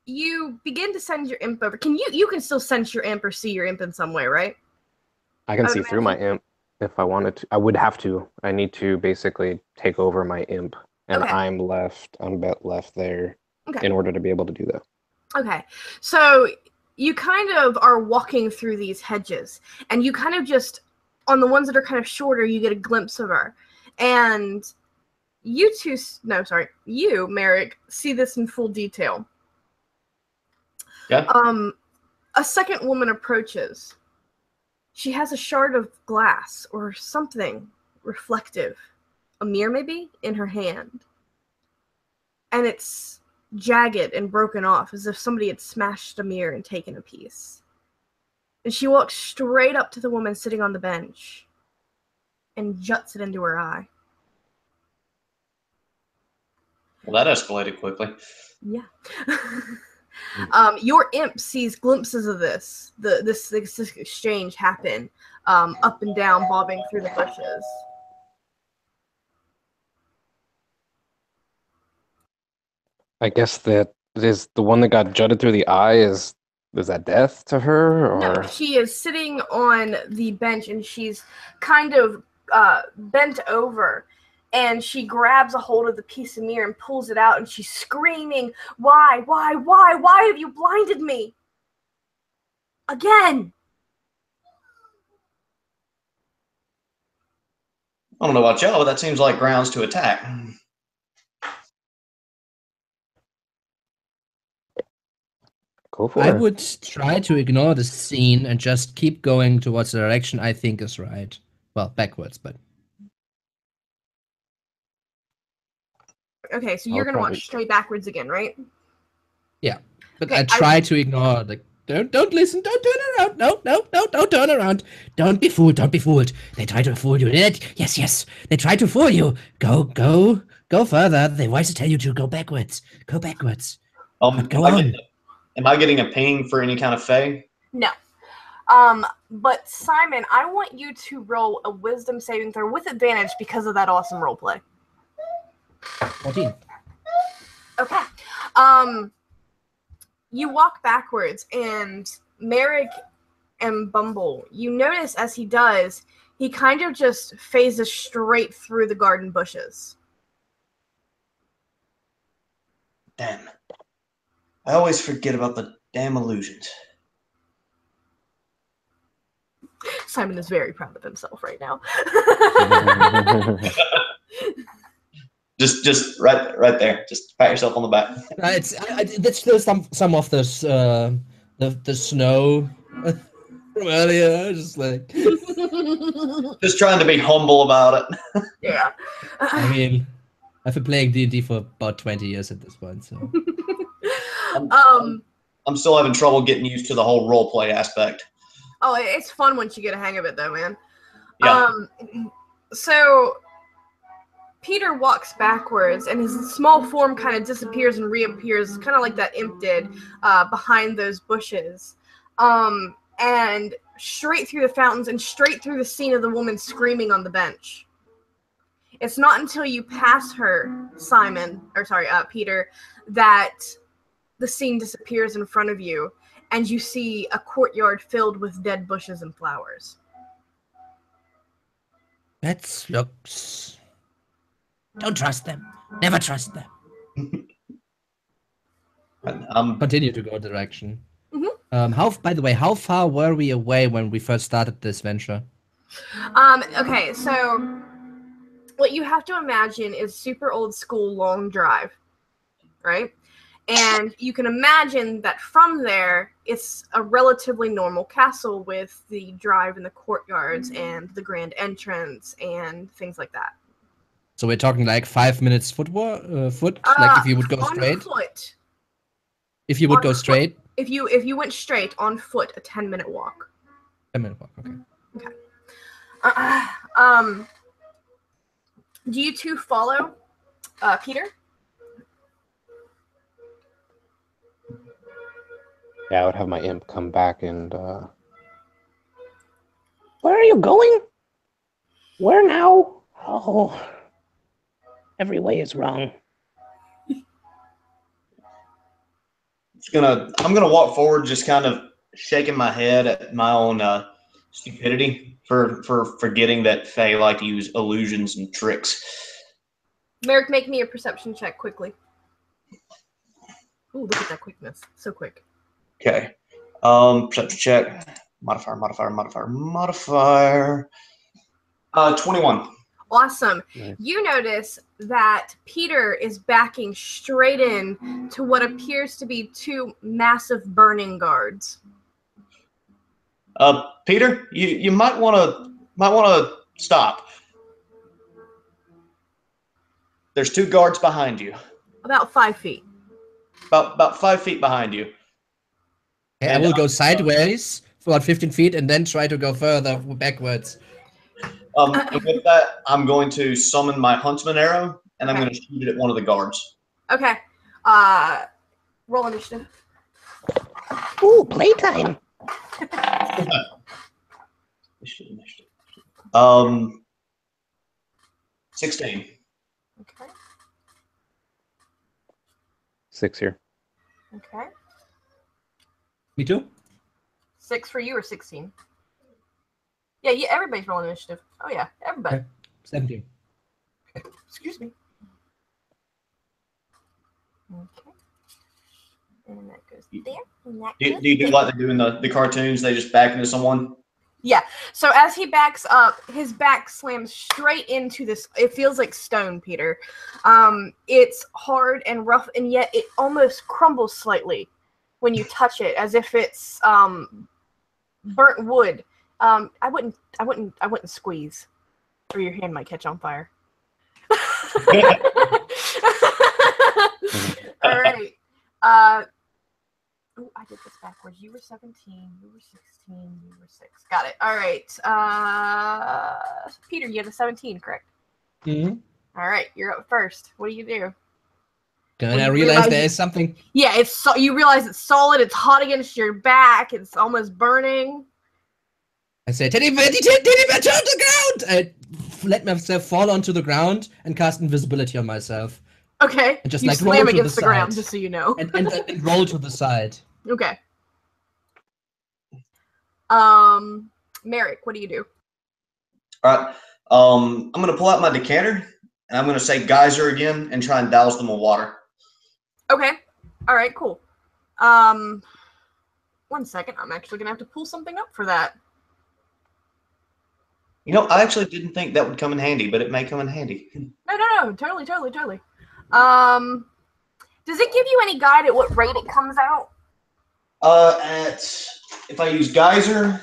You begin to send your imp over. You can still sense your imp or see your imp in some way, right? I can see through my imp if I wanted to. I would have to. I need to basically take over my imp, and I'm left there in order to be able to do that. Okay, so you kind of are walking through these hedges, and you kind of just, on the ones that are kind of shorter, you get a glimpse of her. And you, Merrick, see this in full detail. Yeah. A second woman approaches. She has a shard of glass or something reflective, a mirror maybe, in her hand. And it's jagged and broken off, as if somebody had smashed a mirror and taken a piece. And she walks straight up to the woman sitting on the bench and juts it into her eye. Well, that escalated quickly. Yeah. Your imp sees glimpses of this exchange happen, up and down, bobbing through the bushes. I guess that is the one that got jutted through the eye. Is that death to her? Or? No, she is sitting on the bench, and she's kind of bent over. And she grabs a hold of the piece of mirror and pulls it out, and she's screaming, why have you blinded me? Again! I don't know about y'all, but that seems like grounds to attack. Go for I it. would try to ignore the scene and just keep going towards the direction I think is right. Well, backwards, but... Okay, so you're going to walk straight backwards again, right? Yeah, but okay, I try to ignore the Don't listen. Don't turn around. No, don't turn around. Don't be fooled. Don't be fooled. They try to fool you. Yes. They try to fool you. Go further. The voices tell you to go backwards. Go backwards. But go on. Am I getting a ping for any kind of fae? No. But Simon, I want you to roll a wisdom saving throw with advantage because of that awesome roleplay. 14. Okay. You walk backwards, and Merrick and Bumble, you notice as he does, he kind of just phases straight through the garden bushes. Damn. I always forget about the damn illusions. Simon is very proud of himself right now. just right there. Just pat yourself on the back. That's still some of this the snow from earlier. Just like just trying to be humble about it. Yeah. I mean, I've been playing D&D for about 20 years at this point, so I'm still having trouble getting used to the whole role play aspect. Oh, it's fun once you get a hang of it, though, man. Yeah. So Peter walks backwards, and his small form kind of disappears and reappears, kind of like that imp did, behind those bushes. And straight through the fountains and straight through the scene of the woman screaming on the bench. It's not until you pass her, Peter, that the scene disappears in front of you, and you see a courtyard filled with dead bushes and flowers. that looks... Don't trust them. Never trust them. Continue to go direction. Mm-hmm. By the way, how far were we away when we first started this venture? Okay, so what you have to imagine is super old school long drive, right? And you can imagine that from there, it's a relatively normal castle with the drive and the courtyards and the grand entrance and things like that. So we're talking like 5 minutes foot? Like if you would go straight? Foot. If you would go straight? If you went straight on foot, a 10-minute walk. 10-minute walk, okay. Okay. Do you two follow Peter? Yeah, I would have my imp come back and... Where are you going? Where now? Oh, every way is wrong. I'm gonna walk forward, just kind of shaking my head at my own stupidity for forgetting that Fae like to use illusions and tricks. Merrick, make me a perception check quickly. Ooh, look at that quickness. So quick. Okay. Perception check. Modifier. 21. Awesome. Nice. You notice that Peter is backing straight in to what appears to be two massive burning guards. Peter, you might want to stop. There's two guards behind you. About 5 feet. About 5 feet behind you. Okay, I will go sideways for about 15 feet and then try to go further backwards. And with that, I'm going to summon my huntsman arrow, and I'm going to shoot it at one of the guards. Okay. Roll initiative. Ooh, playtime. 16. Okay. 6 here. Okay. Me too? 6 for you or 16? Yeah, everybody's rolling initiative. Oh yeah, everybody. Okay. 17. Excuse me. Okay. And that goes there. And that Do goes you do there. like they do in the cartoons? They just back into someone? Yeah. So as he backs up, his back slams straight into this. It feels like stone, Peter. It's hard and rough, and yet it almost crumbles slightly when you touch it, as if it's burnt wood. I wouldn't squeeze, or your hand might catch on fire. All right. Oh, I did this backwards. You were 17, you were 16, you were 6. Got it. All right. Peter, you had a 17, correct? Mm-hmm. All right, you're up first. What do you do? Then I realize there is something. Yeah, you realize it's solid. It's hot against your back. It's almost burning. I say, Teddy bear, turn to the ground! I let myself fall onto the ground and cast invisibility on myself. Okay. And just you like slam roll against to the ground, just so you know. and roll to the side. Okay. Merrick, what do you do? All right. I'm going to pull out my decanter, and I'm going to say geyser again and try and douse them with water. Okay. All right, cool. 1 second. I'm actually going to have to pull something up for that. You know, I actually didn't think that would come in handy, but it may come in handy. No. Totally. Does it give you any guide at what rate it comes out? If I use geyser,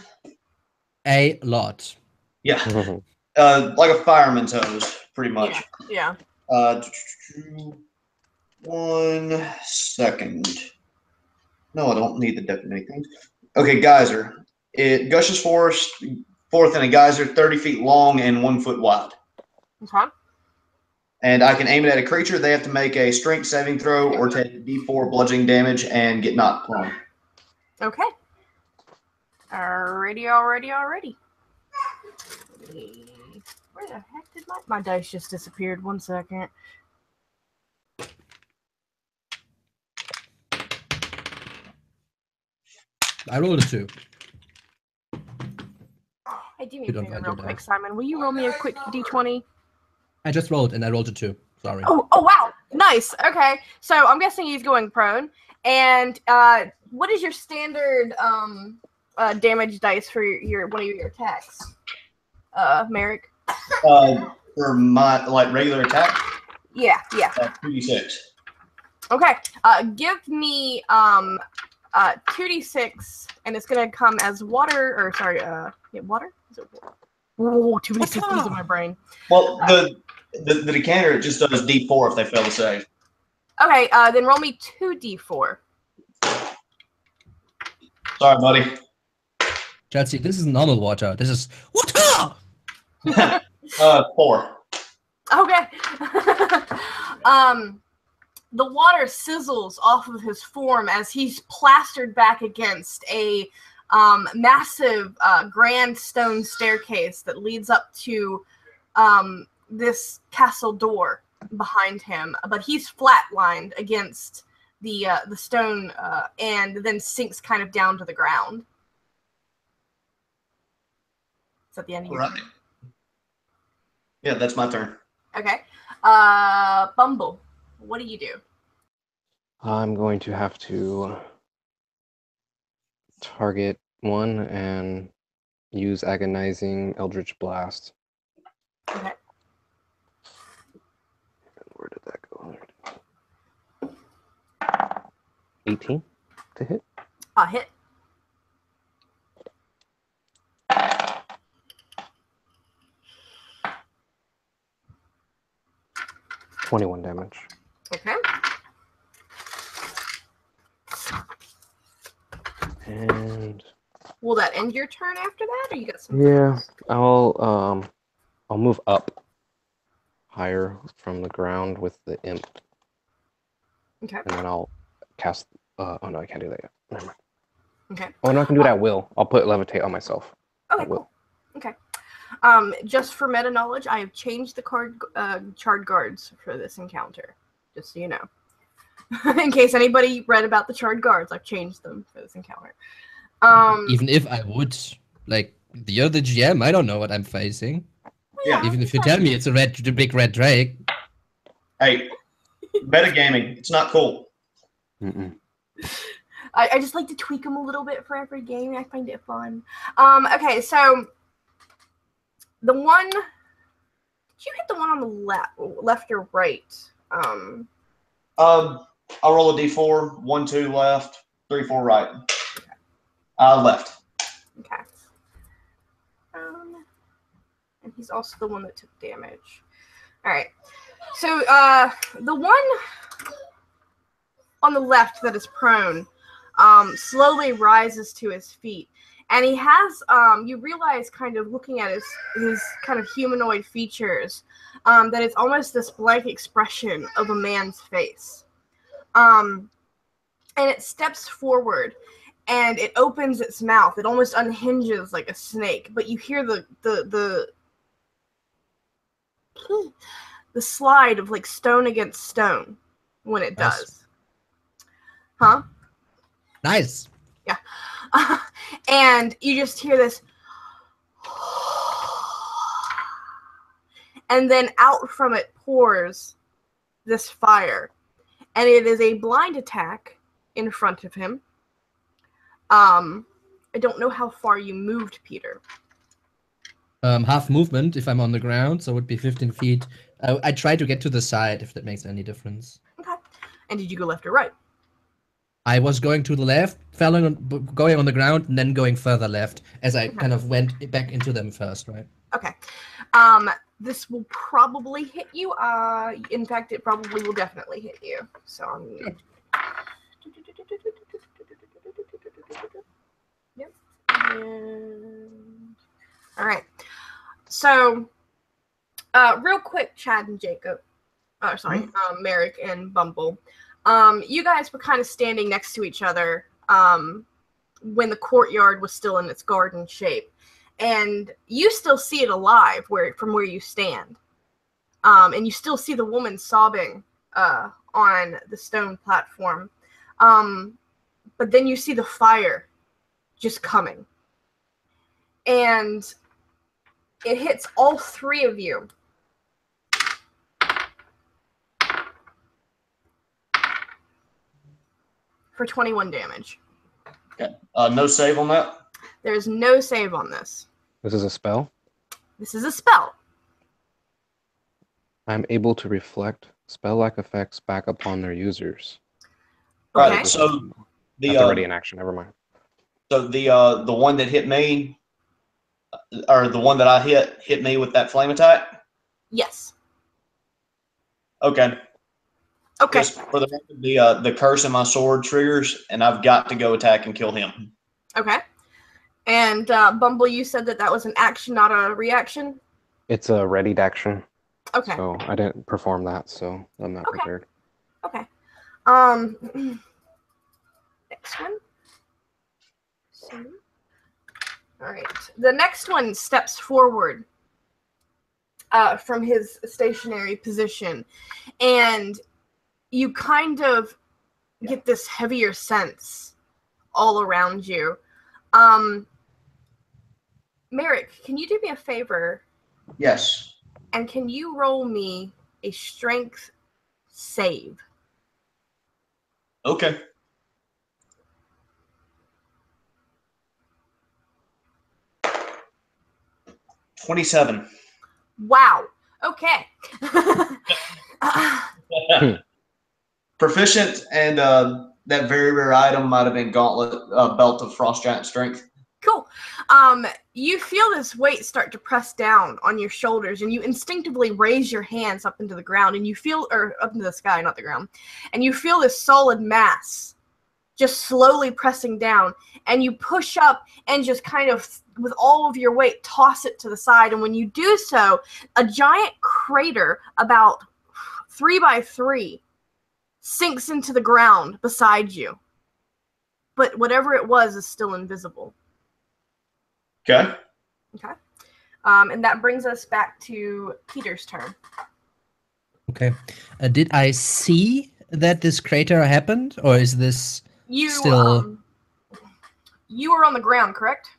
a lot. Yeah, like a fireman's hose, pretty much. Yeah. 1 second. No, I don't need the detonate things. Okay, geyser. It gushes forth in a geyser 30 feet long and 1 foot wide. Okay. And I can aim it at a creature. They have to make a strength saving throw or take D4 bludgeoning damage and get knocked prone. Okay. Alrighty. Where the heck did my dice just disappeared? 1 second. I rolled a 2. I do need to real quick, Simon. Will you roll me a quick d20? I just rolled, and I rolled a 2. Sorry. Oh, wow. Nice. Okay. So I'm guessing he's going prone. And what is your standard damage dice for one of your attacks, Merrick? For my regular attack? Yeah. 2d6. Okay. Give me 2d6, and it's gonna come as water, or sorry, water? Is it water? Oh, 2d6 is in my brain. Well, the decanter, it just does d4 if they fail to save. Okay, then roll me 2d4. Sorry, buddy. Chelsea, this is normal water. This is water! 4. Okay. The water sizzles off of his form as he's plastered back against a massive grand stone staircase that leads up to this castle door behind him. But he's flatlined against the stone and then sinks kind of down to the ground. Is that the end of your turn? Yeah, that's my turn. Okay. Bumble, what do you do? I'm going to have to target one and use Agonizing Eldritch Blast. Okay. Where did that go? 18 to hit. Hit. $21 damage. Okay. And will that end your turn after that, or you got some? Yeah, I'll move up higher from the ground with the imp. Okay. And then I'll cast. Oh no, I can't do that yet. Never mind. Okay. Oh no, I can do that. I'll put levitate on myself. Okay. Cool. Okay. Just for meta knowledge, I have changed the charred guards for this encounter. Just so you know. In case anybody read about the charred guards, I've changed them for this encounter. Even if I would, like, you're the GM, I don't know what I'm facing. Yeah. Even if you tell me it's a big red drake. Hey, metagaming, it's not cool. Mm-mm. I just like to tweak them a little bit for every game. I find it fun. Okay, so the one. Did you hit the one on the left or right? I'll roll a d4. 1, 2 left, 3, 4 right. Okay. Left. Okay. And he's also the one that took damage. All right. So the one on the left that is prone, slowly rises to his feet. And he has, you realize, kind of looking at his kind of humanoid features, that it's almost this blank expression of a man's face. And it steps forward, and it opens its mouth. It almost unhinges like a snake, but you hear the slide of like stone against stone when it does. Huh? Nice. Yeah. And you just hear this. And then out from it pours this fire. And it is a blind attack in front of him. I don't know how far you moved, Peter. Half movement if I'm on the ground, so it would be 15 feet. I try to get to the side if that makes any difference. Okay. And did you go left or right? I was going to the left, going on the ground, and then going further left as I kind of went back into them first, right? Okay. This will probably hit you. In fact, it probably will definitely hit you. So I'm... Yep. And... All right. So, real quick, Chad and Jacob. Oh, sorry, Merrick and Bumble. You guys were kind of standing next to each other when the courtyard was still in its garden shape. And you still see it alive from where you stand. And you still see the woman sobbing on the stone platform. But then you see the fire just coming. And it hits all three of you. For 21 damage. Okay. No save on that? There's no save on this. This is a spell? This is a spell. I'm able to reflect spell-like effects back upon their users. Okay. Right, so that's already in action, never mind. So the one that hit me, or the one that I hit me with that flame attack? Yes. Okay. Okay. Just for the record, the curse in my sword triggers, and I've got to go attack and kill him. Okay. And Bumble, you said that was an action, not a reaction? It's a readied action. Okay. So I didn't perform that, so I'm not prepared. Okay. Next one. All right. The next one steps forward from his stationary position, and you kind of get this heavier sense all around you. Merrick, can you do me a favor? Yes. And can you roll me a strength save? Okay. $27. Wow. Okay. Proficient, and that very rare item might have been Gauntlet, Belt of Frost Giant Strength. Cool. You feel this weight start to press down on your shoulders, and you instinctively raise your hands up into the ground, and you feel, or up into the sky, not the ground, and you feel this solid mass just slowly pressing down, and you push up and just kind of, with all of your weight, toss it to the side, and when you do so, a giant crater about 3 by 3 sinks into the ground beside you. But whatever it was is still invisible. Okay. Okay. And that brings us back to Peter's turn. Okay. Did I see that this crater happened, or is this still... you were on the ground, correct?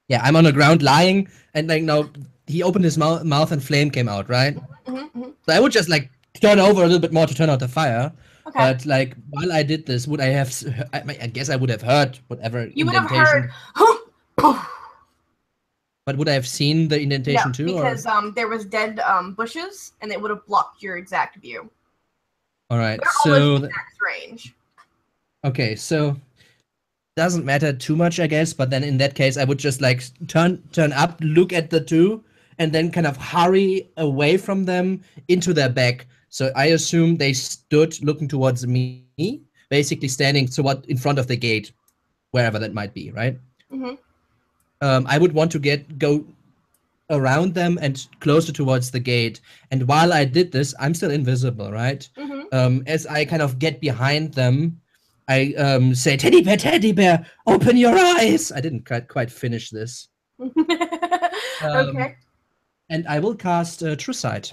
Yeah, I'm on the ground lying, and like now he opened his mouth and flame came out, right? Mm-hmm. So I would just like turn over a little bit more to turn out the fire. Okay. But like while I did this, would I have? I guess I would have heard whatever you indentation. You would have heard. But would I have seen the indentation too? Because there was dead bushes, and it would have blocked your exact view. All right, They're almost in max range. Okay, so doesn't matter too much, I guess. But then in that case, I would just like turn up, look at the two, and then kind of hurry away from them into their back. So I assume they stood looking towards me, basically standing somewhat in front of the gate. wherever that might be, right? Mm-hmm. I would want to go around them and closer towards the gate. And while I did this, I'm still invisible, right? Mm-hmm. As I kind of get behind them, I say, teddy bear, open your eyes. I didn't quite finish this. Okay. And I will cast True Sight.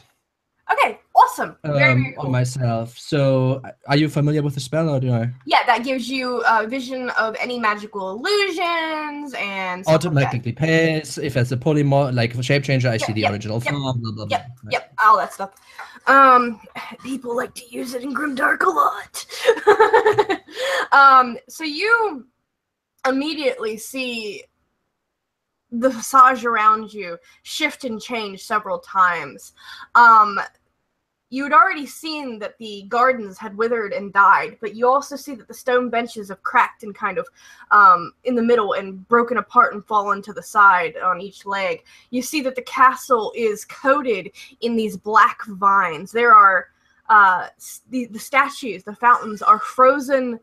Okay, awesome. Very cool. On myself. So, are you familiar with the spell, or do I? Yeah, that gives you a vision of any magical illusions and stuff automatically like that. pays. If it's a polymorph, like a shape changer, I see the original form. Blah, blah, blah. Yep, all that stuff. People like to use it in GrimmDark a lot. So you immediately see the visage around you shift and change several times. You had already seen that the gardens had withered and died, but you also see that the stone benches have cracked and kind of in the middle and broken apart and fallen to the side on each leg. You see that the castle is coated in these black vines. There are the statues, the fountains are frozen.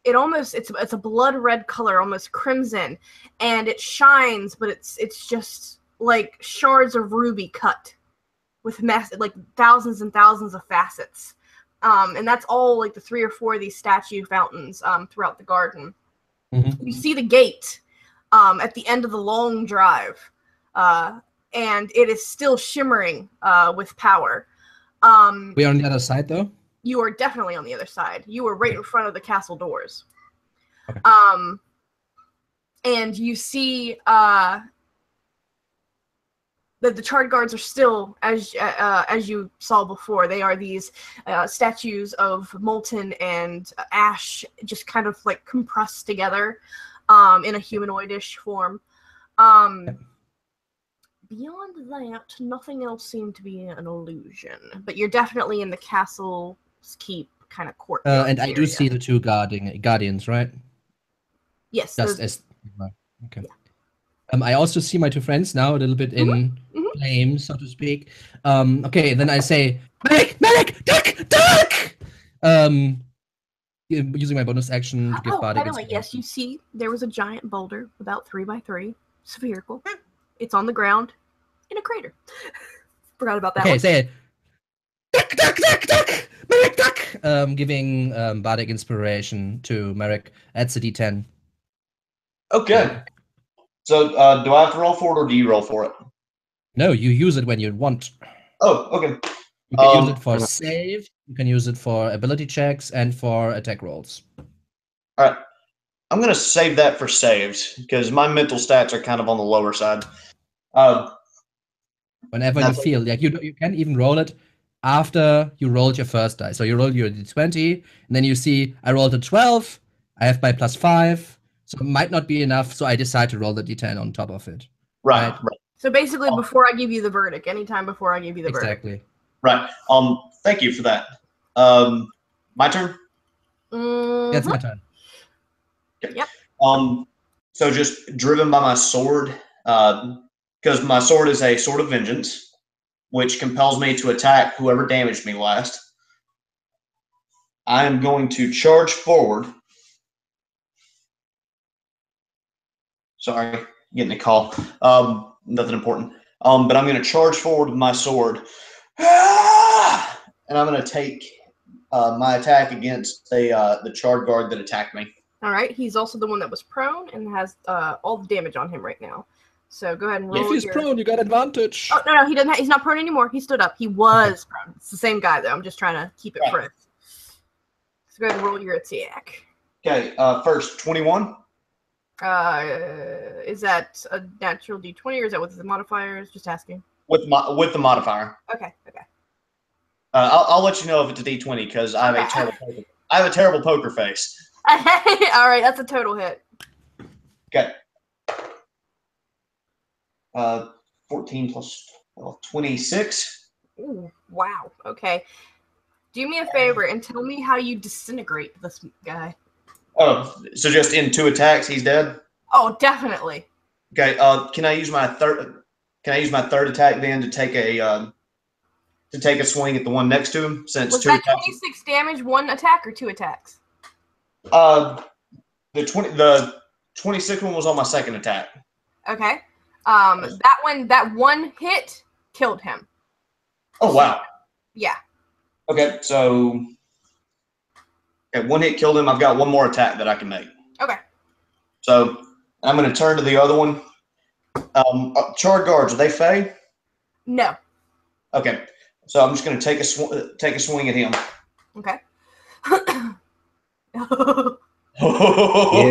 It's a blood red color, almost crimson, and it shines, but it's just like shards of ruby cut with like thousands and thousands of facets. And that's all like the 3 or 4 of these statue fountains throughout the garden. Mm-hmm. You see the gate at the end of the long drive, and it is still shimmering with power. We are on the other side, though? You are definitely on the other side. You are right in front of the castle doors. Okay. And you see the charred guards are still, as you saw before, they are these statues of molten and ash, just kind of like compressed together in a humanoidish form. Beyond that, nothing else seemed to be an illusion. But you're definitely in the castle's keep kind of courtyard. And I do see the 2 guardians, right? Yes. Just as okay. Yeah. I also see my 2 friends now a little bit in flames, so to speak. Okay, then I say, Medic, duck! Using my bonus action to give Bardic. By the way, yes, you see there was a giant boulder about 3 by 3, spherical. It's on the ground in a crater. Forgot about that. Okay, one. Say it. Duck! Merrick, duck! Giving Bardic Inspiration to Merrick. That's a D10. Okay. So, do I have to roll for it, or do you roll for it? No, you use it when you want. Oh, okay. You can use it for save, you can use it for ability checks, and for attack rolls. All right. I'm going to save that for saves, because my mental stats are kind of on the lower side. Whenever you feel, like you can even roll it after you rolled your first die. So you roll your d20, and then you see, I rolled a 12, I have my +5, so it might not be enough, so I decide to roll the d10 on top of it. Right. So basically, before I give you the verdict, anytime before I give you the verdict. Exactly. Right. Thank you for that. My turn? That's my turn. Okay. Yep. So just driven by my sword, because my sword is a sword of vengeance, which compels me to attack whoever damaged me last. I am going to charge forward. Sorry, getting a call. Nothing important. But I'm going to charge forward with my sword. And I'm going to take my attack against the charred guard that attacked me. All right. He's also the one that was prone and has all the damage on him right now. So go ahead and roll. If he's prone, you got advantage. Oh, no, he doesn't. He's not prone anymore. He stood up. He was prone. It's the same guy, though. I'm just trying to keep it fresh. So go ahead and roll your attack. Okay. First, 21. Is that a natural D20 or is that with the modifiers? Just asking. With the modifier. Okay. I'll let you know if it's a D20 because I have a terrible poker face. All right, that's a total hit. Okay. 14 plus 26. Ooh, wow. Okay. Do me a favor and tell me how you disintegrate this guy. Oh, so just in 2 attacks, he's dead? Oh, definitely. Okay. Can I use my third attack then to take a swing at the one next to him? Since was that 26 damage, 1 attack or 2 attacks? The The 26th one was on my second attack. Okay. That one hit killed him. Oh, wow. Yeah. Okay, so one hit killed him. I've got one more attack that I can make. Okay. So I'm going to turn to the other one. Charred guards, are they fey? No. Okay, so I'm just going to take a swing at him. Okay. Get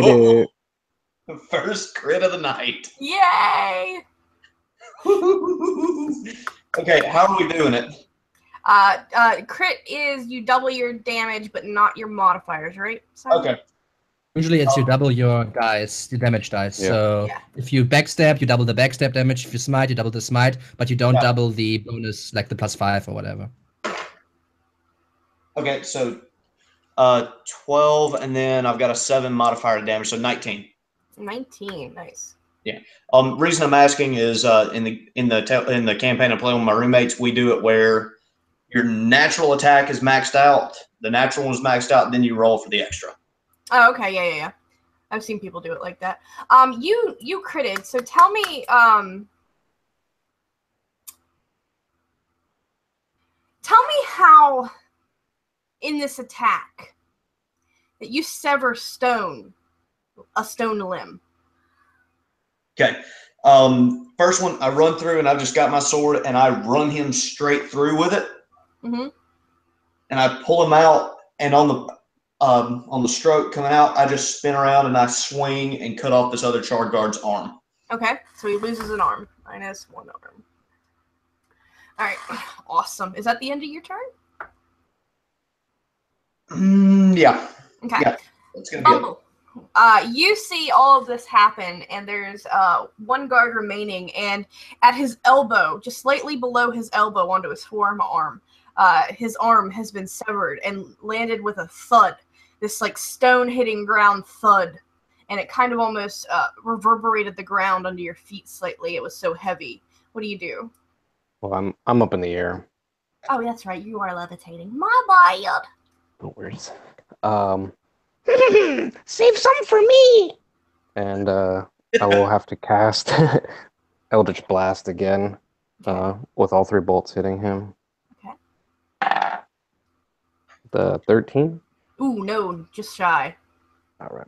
it. First crit of the night. Yay! Okay, how are we doing it? Crit is you double your damage, but not your modifiers, right? Okay. Usually it's you double your dice, your damage dice. Yeah. So if you backstab, you double the backstab damage. If you smite, you double the smite, but you don't double the bonus, like the +5 or whatever. Okay, so 12, and then I've got a 7 modifier to damage, so 19. 19, nice. Yeah. Reason I'm asking is in the campaign I play with my roommates, we do it where your natural attack is maxed out, the natural one is maxed out, then you roll for the extra. Oh, okay, yeah. I've seen people do it like that. You critted, so tell me, how in this attack that you sever a stone limb. Okay. First one, I run through and I've just got my sword and I run him straight through with it. Mm-hmm. And I pull him out, and on the stroke coming out, I just spin around and I swing and cut off this other charred guard's arm. Okay, so he loses an arm. -1 arm. All right, awesome. Is that the end of your turn? Yeah. Okay. Yeah, that's gonna be it. You see all of this happen, and there's one guard remaining, and at his elbow, just slightly below his elbow onto his forearm, his arm has been severed and landed with a thud. This like stone hitting ground thud, and it kind of almost reverberated the ground under your feet slightly. It was so heavy. What do you do? Well, I'm up in the air. Oh, that's right. You are levitating. My bad. No worries. Save some for me. And I will have to cast Eldritch Blast again, with all 3 bolts hitting him. Okay. The 13. Ooh, no, just shy. All right.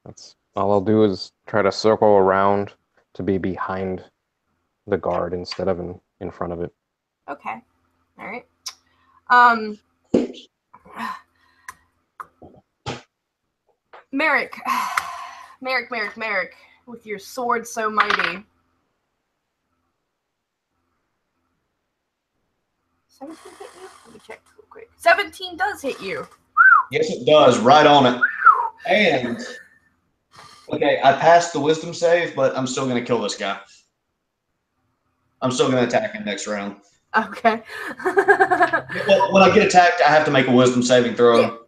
That's all I'll do is try to circle around to be behind the guard instead of in front of it. Okay. All right. Merrick, with your sword so mighty. 17 hit you? Let me check real quick. 17 does hit you. Yes, it does. Right on it. And okay, I passed the wisdom save, but I'm still gonna kill this guy. I'm still gonna attack him next round. Okay. Well, when I get attacked, I have to make a wisdom saving throw.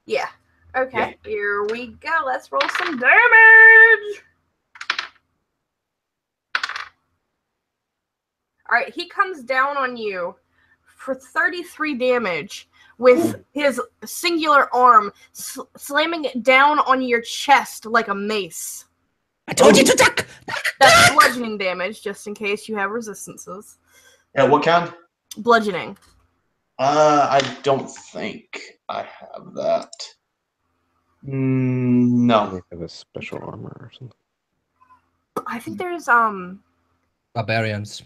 Yeah. Okay. Yeah. Here we go. Let's roll some damage. All right. He comes down on you for 33 damage with his singular arm slamming it down on your chest like a mace. I told you to duck! That's bludgeoning damage, just in case you have resistances. Yeah, what kind? Bludgeoning. I don't think I have that. No. They have a special armor or something. I think there's Barbarians.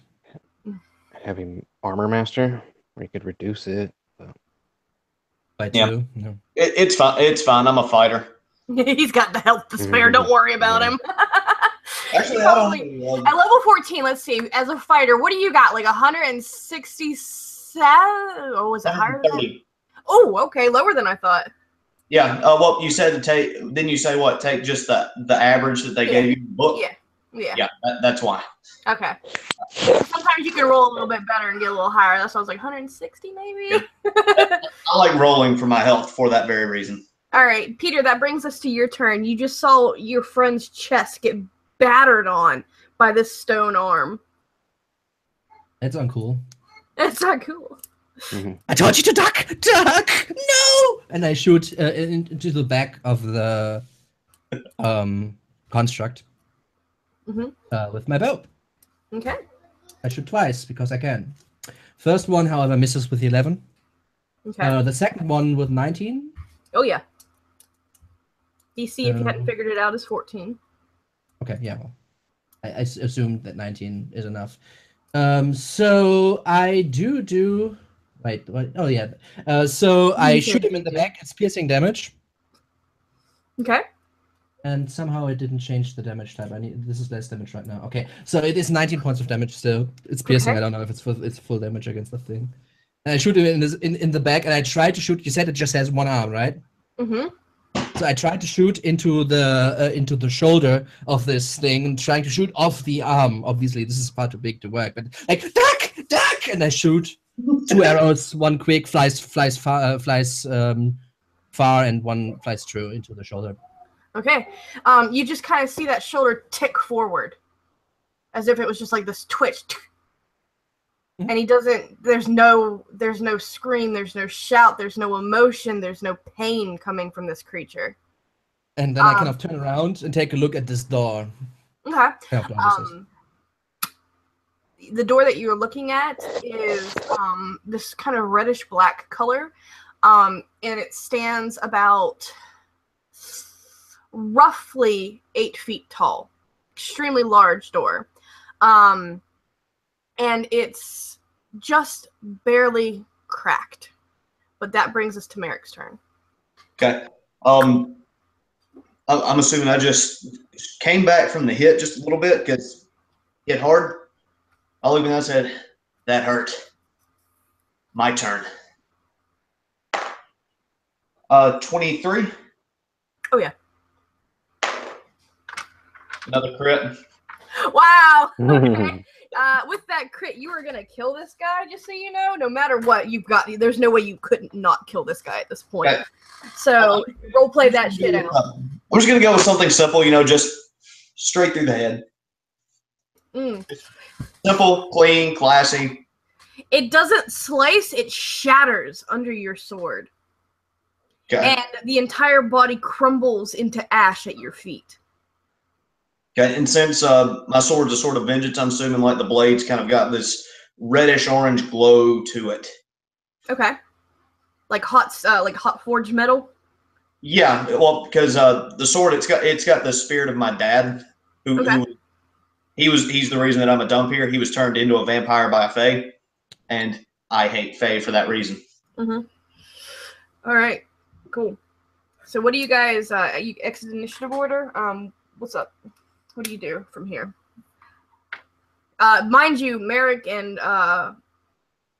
Heavy armor master, where you could reduce it. But... By 2? No. It's fine. It's fine. I'm a fighter. He's got the health to spare. Don't worry about him. Actually, I don't know. At level 14, let's see. As a fighter, what do you got? Like 167? Oh, was it higher than that? Oh, okay. Lower than I thought. Yeah. Well, you said to take. Didn't you say what? Take just the average that they gave you in the book. Yeah. That's why. Okay. Sometimes you can roll a little bit better and get a little higher. That's why I was like 160 maybe. I like rolling for my health for that very reason. All right, Peter, that brings us to your turn. You just saw your friend's chest get battered on by this stone arm. It's uncool. It's not cool. I told you to duck! Duck! No! And I shoot into the back of the construct with my bow. Okay. I shoot twice because I can. First one, however, misses with 11. Okay. The second one with 19. Oh, yeah. DC, if you hadn't figured it out, is 14. Okay, yeah, well. I assumed that 19 is enough. So I do... Wait, what? Oh, yeah. So I shoot him in the back. It's piercing damage. Okay. And somehow it didn't change the damage type. This is less damage right now. Okay, so it is 19 points of damage still. It's piercing. Okay. I don't know if it's full damage against the thing. And I shoot him in the back, and I try to shoot. You said it just has one arm, right? Mm-hmm. So I tried to shoot into the shoulder of this thing, trying to shoot off the arm. Obviously, this is far too big to work, but like duck, and I shoot 2 arrows. One quick flies far, and one flies true into the shoulder. Okay, you just kind of see that shoulder tick forward, as if it was just like this twitch. Mm-hmm. And he doesn't. There's no scream. There's no shout. There's no emotion. There's no pain coming from this creature. And then I kind of turn around and take a look at this door. Okay. The door that you're looking at is this kind of reddish black color, and it stands about roughly 8 feet tall. Extremely large door. And it's just barely cracked. But that brings us to Merrick's turn. Okay. I'm assuming I just came back from the hit just a little bit because hit hard. I looked and I said, that hurt. My turn. 23. Oh, yeah. Another crit. Wow. Okay. With that crit, you are going to kill this guy, just so you know. No matter what, there's no way you couldn't not kill this guy at this point. Okay. So, roleplay that shit out. I'm just going to go with something simple, just straight through the head. Simple, clean, classy. It doesn't slice, it shatters under your sword. Okay. And the entire body crumbles into ash at your feet. Okay, and since my sword's a sword of vengeance, I'm assuming like the blade's kind of got this reddish orange glow to it. Okay, like hot forged metal. Yeah, well, because the sword it's got the spirit of my dad, he's the reason that I'm a dump here. He was turned into a vampire by a fae, and I hate fae for that reason. Mm-hmm. All right, cool. So what do you guys? You exit initiative order. What's up? What do you do from here? Mind you, Merrick and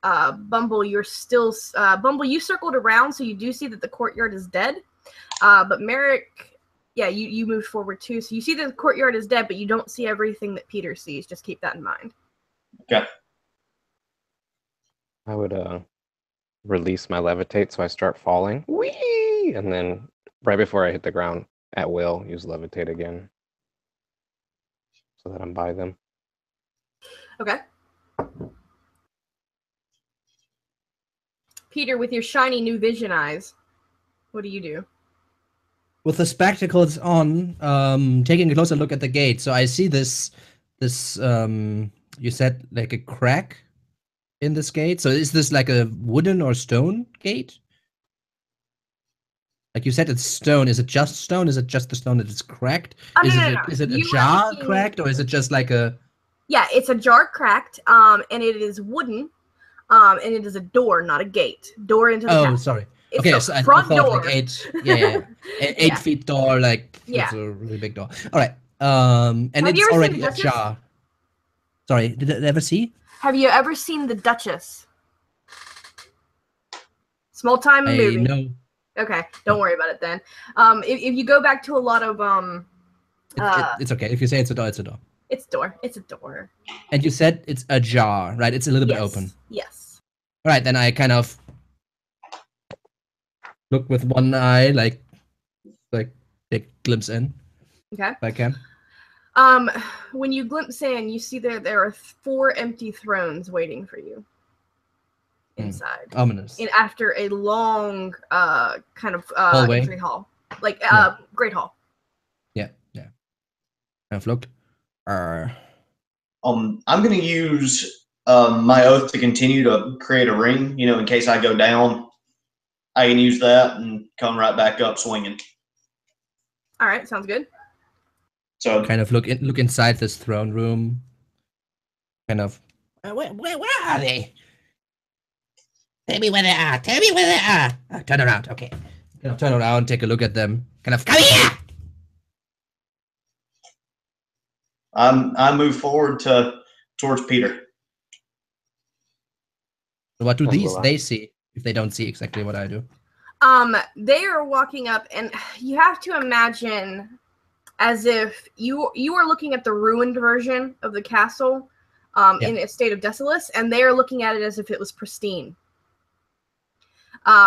Bumble, you're still Bumble. You circled around, so you do see that the courtyard is dead. But Merrick, yeah, you moved forward too, so you see that the courtyard is dead, but you don't see everything that Peter sees. Just keep that in mind. Okay. I would release my levitate, so I start falling. Whee! And then right before I hit the ground, at will, use levitate again. So that I'm by them. Okay. Peter, with your shiny new vision eyes, what do you do? With the spectacles on, taking a closer look at the gate. So I see this you said like a crack in this gate. So is this like a wooden or stone gate? Like you said, it's stone. Is it just stone? Is it just the stone that is cracked? Is it a jar cracked, or is it just like a? Yeah, it's a jar cracked, and it is wooden, and it is a door, not a gate. Door into the castle. Sorry. It's okay, so I thought door. Like 8 feet door, like it's a really big door. All right, and it's already a jar. Sorry, did I ever see? Have you ever seen The Duchess? Small time movie. No. Okay, don't worry about it then. If you go back to a lot of it's okay. If you say it's a door, it's a door. It's door. It's a door. And you said it's a jar, right? It's a little bit open. Yes. All right, then I kind of look with one eye, like take a glimpse in. Okay. If I can. When you glimpse in, you see there are 4 empty thrones waiting for you. inside. Ominous. And after a long kind of Hallway? entry hall. Like Great Hall. Yeah. I've looked. I'm going to use my oath to continue to create a ring. In case I go down, I can use that and come right back up swinging. All right, sounds good. So kind of look inside this throne room. Kind of. Where are they? Tell me where they are. Tell me where they are. Turn around. Okay. Kind of turn around, take a look at them. Kind of come here. I move forward towards Peter. What do they see if they don't see exactly what I do? They are walking up, and you have to imagine as if you are looking at the ruined version of the castle, in a state of desolate, and they are looking at it as if it was pristine.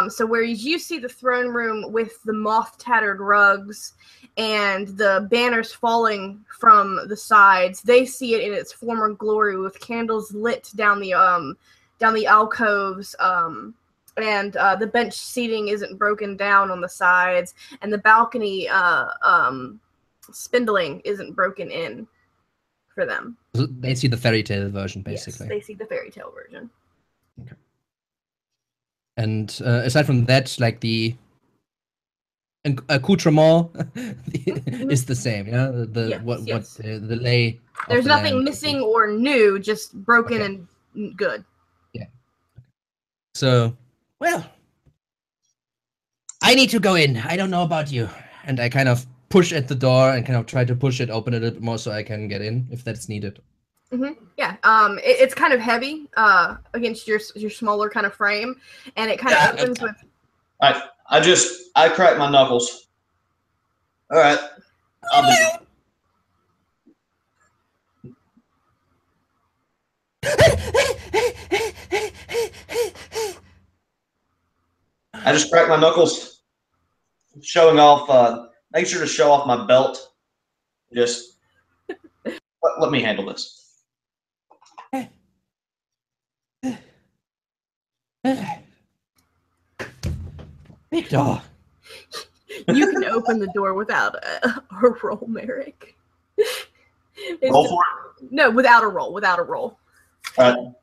So whereas you see the throne room with the moth-tattered rugs and the banners falling from the sides, they see it in its former glory with candles lit down the alcoves, and the bench seating isn't broken down on the sides, and the balcony spindling isn't broken in for them. So they see the fairy tale version, basically. Yes, they see the fairy tale version. Okay. And aside from that, like the accoutrement is the same, yeah. The lay. There's the nothing land. missing or new, just broken and good. Yeah. So, well, I need to go in. I don't know about you, and I kind of push at the door and kind of try to push it open a little bit more so I can get in if that's needed. Mm-hmm. Yeah. It's kind of heavy against your smaller kind of frame, and it kind of opens with. I crack my knuckles. All right. I just crack my knuckles, showing off. Make sure to show off my belt. Just let me handle this. Victor. You can open the door without a roll, Merrick. Roll for it? No, without a roll. Without a roll. All right.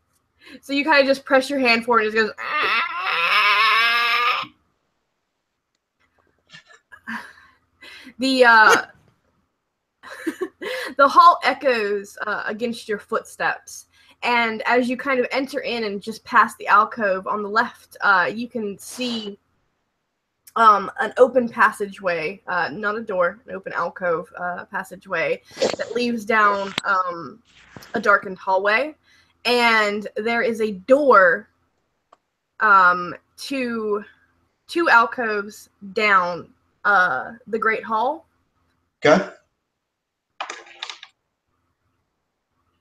So you kind of just press your hand forward and it just goes. The the hall echoes against your footsteps, and as you kind of enter in and just past the alcove on the left, you can see an open passageway, not a door, an open alcove passageway that leads down a darkened hallway, and there is a door to two alcoves down the Great Hall. Okay.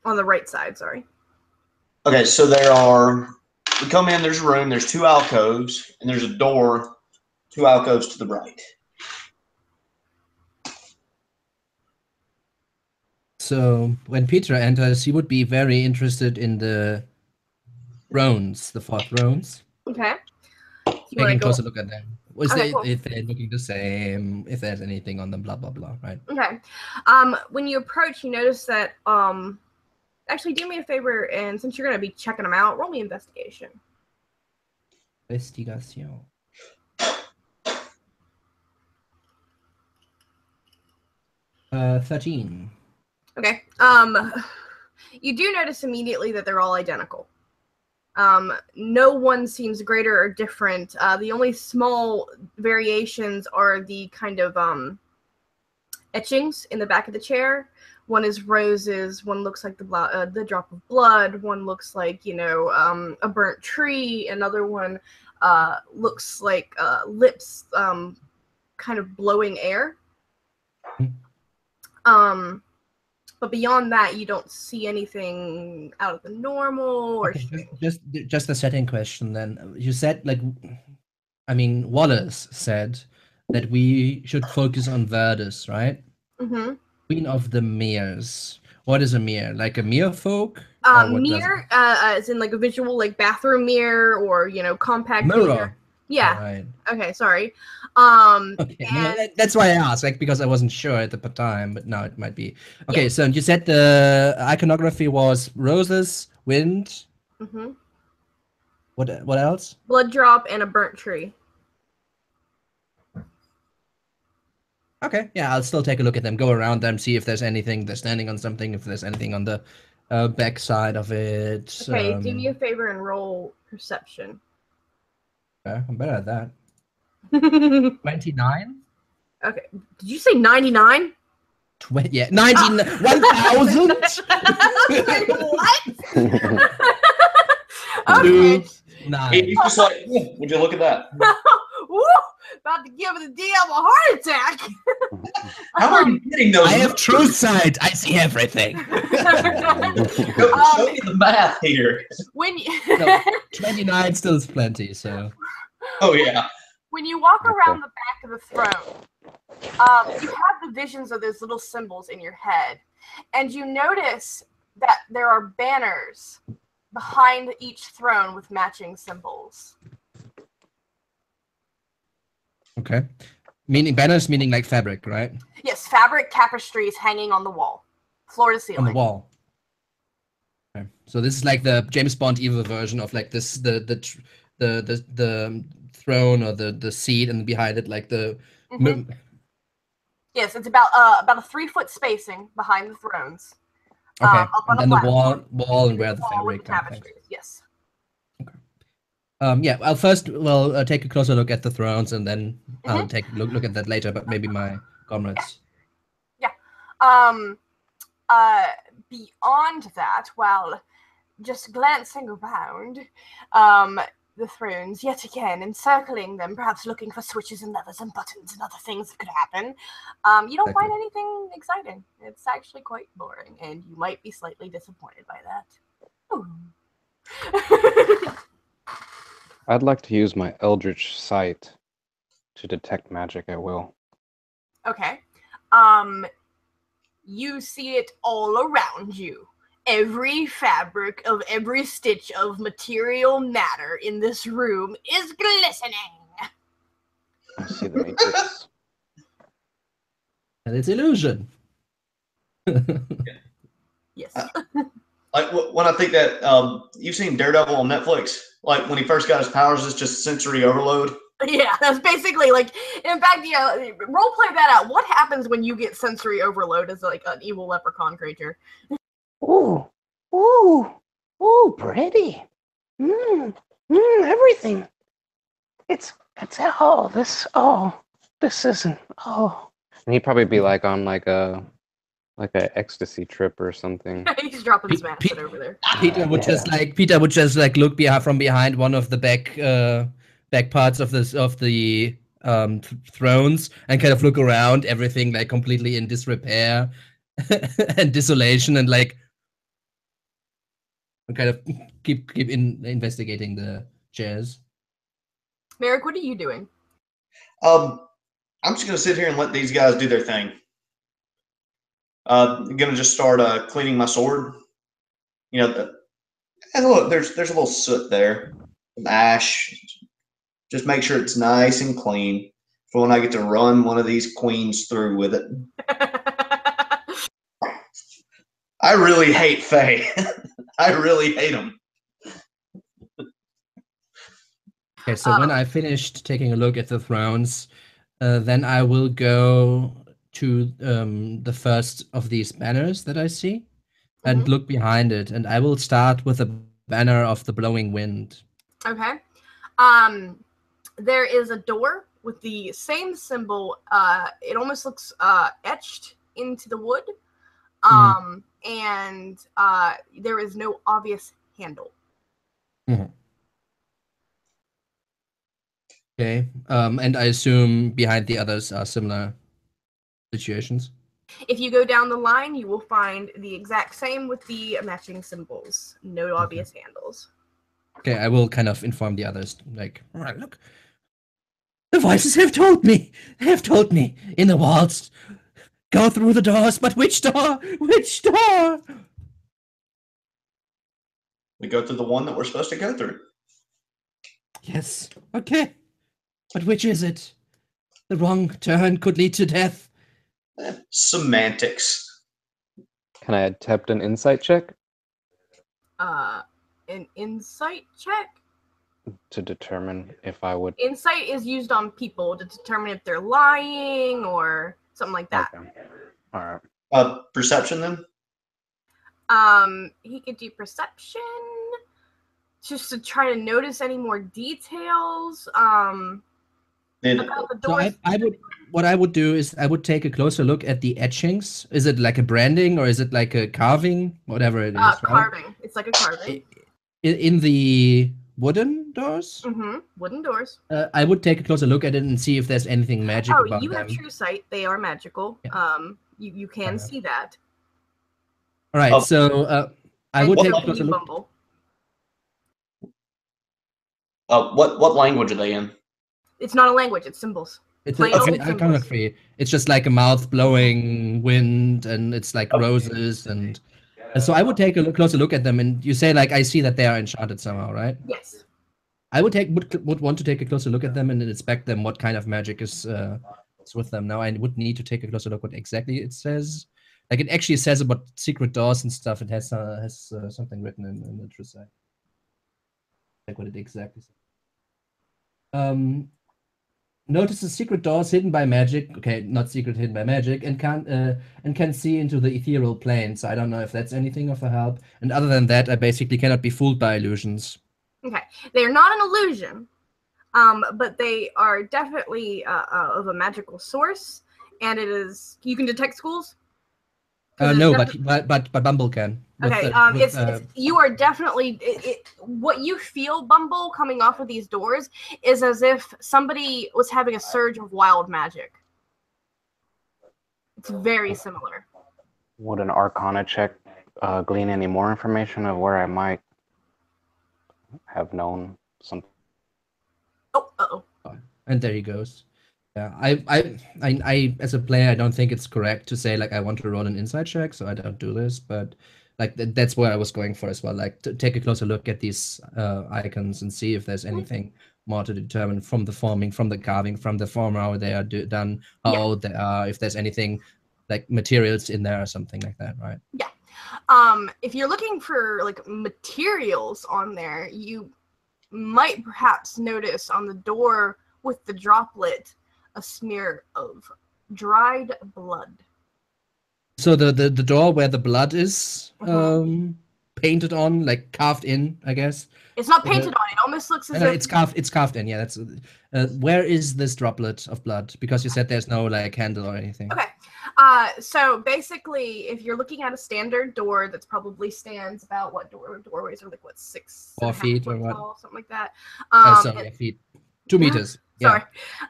On the right side, sorry. Okay, so we come in, there's a room, there's two alcoves, and there's a door, two alcoves to the right. So when Peter enters, he would be very interested in the thrones, the 4 thrones. Okay. Taking a closer look at them. If they're looking the same, if there's anything on them, blah, blah, blah, right? Okay. When you approach, you notice that, actually, do me a favor, and since you're going to be checking them out, roll me investigation. Investigation. 13. Okay. You do notice immediately that they're all identical. No one seems greater or different. The only small variations are the kind of etchings in the back of the chair. One is roses. One looks like the drop of blood. One looks like a burnt tree. Another one looks like lips kind of blowing air. But beyond that, you don't see anything out of the normal or okay, just a setting question then. You said Wallace said that we should focus on Verdus, right? Mm-hmm. Queen of the Meres. What is a mere? Like a mere folk? Mirror, as in like a visual, like bathroom mirror, or compact mirror. Yeah. Right. Okay. Sorry. Okay. No, that's why I asked, like, because I wasn't sure at the time, but now it might be. Okay. Yeah. So you said the iconography was roses, wind. Mm-hmm. What else? Blood drop and a burnt tree. Okay. Yeah, I'll still take a look at them, go around them, see if there's anything they're standing on something, if there's anything on the back side of it. Okay. Do me a favor and roll perception. Okay, I'm better at that. 29? Okay. Did you say 99? 99. 1,000? What? Okay. He's just like, would you look at that? Woo! About to give the DM a heart attack. How are you getting those? I have true sight. I see everything. Show me the math here. When you 29 still is plenty, so. Oh, yeah. When you walk around the back of the throne, you have the visions of those little symbols in your head, and you notice that there are banners behind each throne with matching symbols. Okay. Meaning banners, meaning like fabric, right? Yes, fabric tapestries hanging on the wall, floor to ceiling. On the wall. Okay. So this is like the James Bond evil version of like this the throne or the seat, and behind it like the. Mm-hmm. Yes, it's about a 3-foot spacing behind the thrones. Okay, and then the wall and where the fabric. Tapestries. Yes. Okay. Yeah. We'll take a closer look at the thrones, and then I'll take a look at that later. But maybe my comrades. Yeah. Beyond that, while just glancing around, the thrones yet again, encircling them, perhaps looking for switches and levers and buttons and other things that could happen. You don't find anything exciting. It's actually quite boring, and you might be slightly disappointed by that. I'd like to use my Eldritch Sight to detect magic at will. Okay. You see it all around you. Every fabric of every stitch of material matter in this room is glistening. I see the matrix. And it's illusion. Yes. Like when I think that you've seen Daredevil on Netflix, like when he first got his powers, it's just sensory overload. Yeah, that's basically like. In fact, yeah, role play that out. What happens when you get sensory overload as like an evil leprechaun creature? Ooh, pretty. Everything. It's this isn't. And he'd probably be like on like a ecstasy trip or something. He's dropping his acid over there. Peter would just like look from behind one of the back parts of the thrones and kind of look around, everything like completely in disrepair and desolation, and like kind of keep investigating the chairs. Merrick, what are you doing? I'm just gonna sit here and let these guys do their thing. I'm gonna just start cleaning my sword. And look, there's a little soot there, some ash. Just make sure it's nice and clean for when I get to run one of these queens through with it. I really hate Fae. I really hate them. Okay, so when I finished taking a look at the thrones, then I will go to the first of these banners that I see and look behind it, and I will start with the banner of the blowing wind. Okay. There is a door with the same symbol. It almost looks etched into the wood. And there is no obvious handle. Mm-hmm. Okay. And I assume behind the others are similar situations. If you go down the line, you will find the exact same with the matching symbols. No obvious handles. Okay, I will kind of inform the others. Like, all right, look. The voices have told me. They have told me. In the walls. Go through the doors, but which door? Which door? We go through the one that we're supposed to go through. Yes. Okay. But which is it? The wrong turn could lead to death. Semantics. Can I attempt an insight check? An insight check? To determine if I would... Insight is used on people to determine if they're lying or something like that. Okay. All right. Perception then? He could do perception just to try to notice any more details. About the doors. So what I would do is I would take a closer look at the etchings. Is it like a branding or is it like a carving? Whatever it is, right? Carving. It's like a carving. In the wooden doors? Mm-hmm. Wooden doors. I would take a closer look at it and see if there's anything magic about them. Oh, you have true sight. They are magical. Yeah. You can see that. All right, so I would take a closer look. Bumble. What language are they in? It's not a language. It's symbols. It's iconography. It's just like a mouth blowing wind, and it's like roses, and so I would take a closer look at them. And you say like I see that they are enchanted somehow, right? Yes. I would want to take a closer look at them and inspect them. What kind of magic is with them? Now I would need to take a closer look what exactly it says. Like it actually says about secret doors and stuff. It has something written in the true side. Like what it exactly says. Notices secret doors hidden by magic. Okay, not secret, hidden by magic, and can see into the ethereal plane. So I don't know if that's anything of a help. And other than that, I basically cannot be fooled by illusions. Okay, they are not an illusion, but they are definitely of a magical source, and it is. You can detect schools. No, but Bumble can. Okay, you are definitely what you feel, Bumble, coming off of these doors is as if somebody was having a surge of wild magic. It's very similar. Would an Arcana check glean any more information of where I might have known something? Oh. And there he goes. Yeah, I as a player, I don't think it's correct to say like I want to roll an insight check, so I don't do this. But like that's where I was going for as well. Like to take a closer look at these icons and see if there's anything more to determine from the forming, from the carving, from the form how they are done, how old they are, if there's anything like materials in there or something like that, right? Yeah. If you're looking for like materials on there, you might perhaps notice on the door with the droplet a smear of dried blood. So the door where the blood is painted on, like carved in, I guess. It's not painted on. It almost looks as if it's carved in. Yeah, that's. Where is this droplet of blood? Because you said there's no like handle or anything. Okay. So basically, if you're looking at a standard door that's probably stands about doorways are like 4 feet or what? Tall, something like that. Feet. 2 meters. Sorry.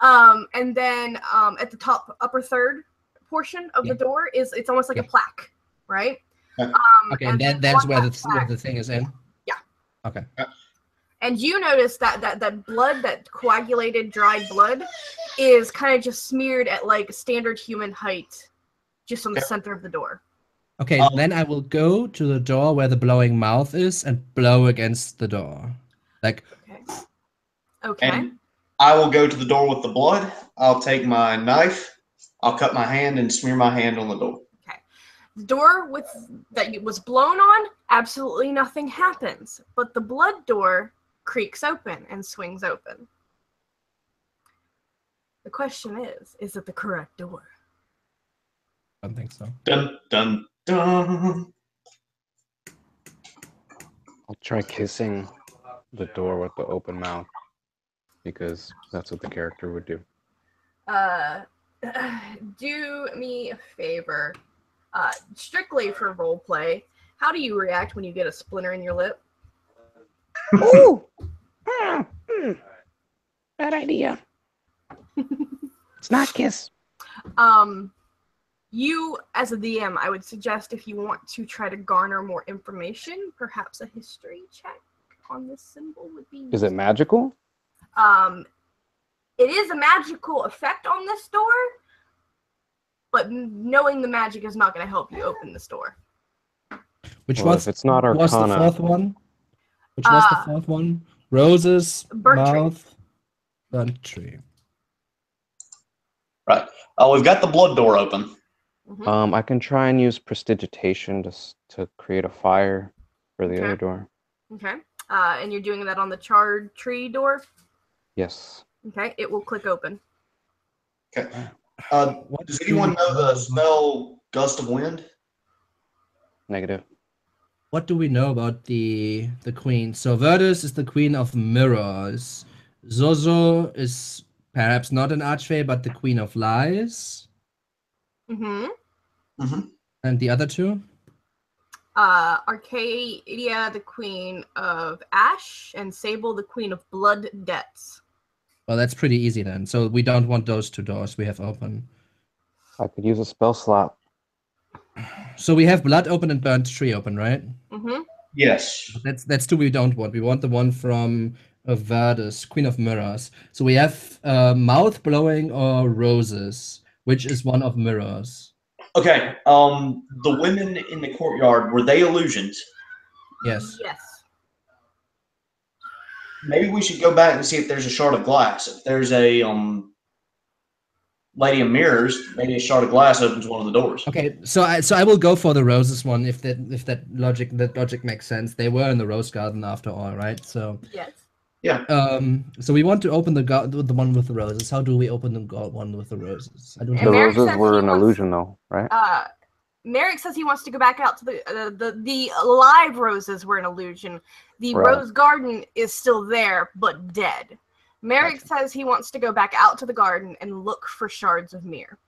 And then at the top upper third portion of the door it's almost like a plaque, right? Okay, and that's where the thing is in. Yeah. Okay. And you notice that blood, that coagulated dried blood, is kind of just smeared at like standard human height, just on the center of the door. Okay, then I will go to the door where the blowing mouth is and blow against the door, like. Okay. And I will go to the door with the blood. I'll take my knife. I'll cut my hand and smear my hand on the door. Okay. The door that was blown on, absolutely nothing happens. But the blood door creaks open and swings open. The question is it the correct door? I don't think so. Dun, dun, dun. I'll try kissing the door with the open mouth, because that's what the character would do. Do me a favor. Strictly for roleplay, how do you react when you get a splinter in your lip? Ooh! Bad idea. It's not kiss. You, as a DM, I would suggest if you want to try to garner more information, perhaps a history check on this symbol would be... Is it magical? It is a magical effect on this door, but knowing the magic is not going to help you open this door. Which if it's not Arcana, was the fourth one? Which was the fourth one? Roses, Burnt tree. mouth, burnt tree. Right. We've got the blood door open. I can try and use prestidigitation to create a fire for the other door. Okay. And you're doing that on the charred tree door? Yes. Okay, it will click open. Okay. Does anyone know the spell Gust of Wind? Negative. What do we know about the queen? So Verdus is the queen of mirrors. Zozo is perhaps not an archfey, but the queen of lies. Mm-hmm. Mm-hmm. And the other two? Arcadia, the queen of ash, and Sable, the queen of blood debts. Well, that's pretty easy then. So we don't want those two doors we have open. I could use a spell slot. So we have blood open and burnt tree open, right? Mm-hmm. Yes. That's two we don't want. We want the one from Verdus, Queen of Mirrors. So we have mouth blowing or roses, which is one of mirrors. Okay. The women in the courtyard, were they illusions? Yes. Yes. Maybe we should go back and see if there's a shard of glass. If there's a lady of mirrors, maybe a shard of glass opens one of the doors. Okay, so I will go for the roses one if that logic makes sense. They were in the rose garden after all, right? So yes. Yeah. So we want to open the one with the roses. How do we open the one with the roses? I don't The know. roses were an illusion, though, right? Merrick says he wants to go back out to the live roses were an illusion. The rose garden is still there, but dead. Merrick says he wants to go back out to the garden and look for shards of mirror.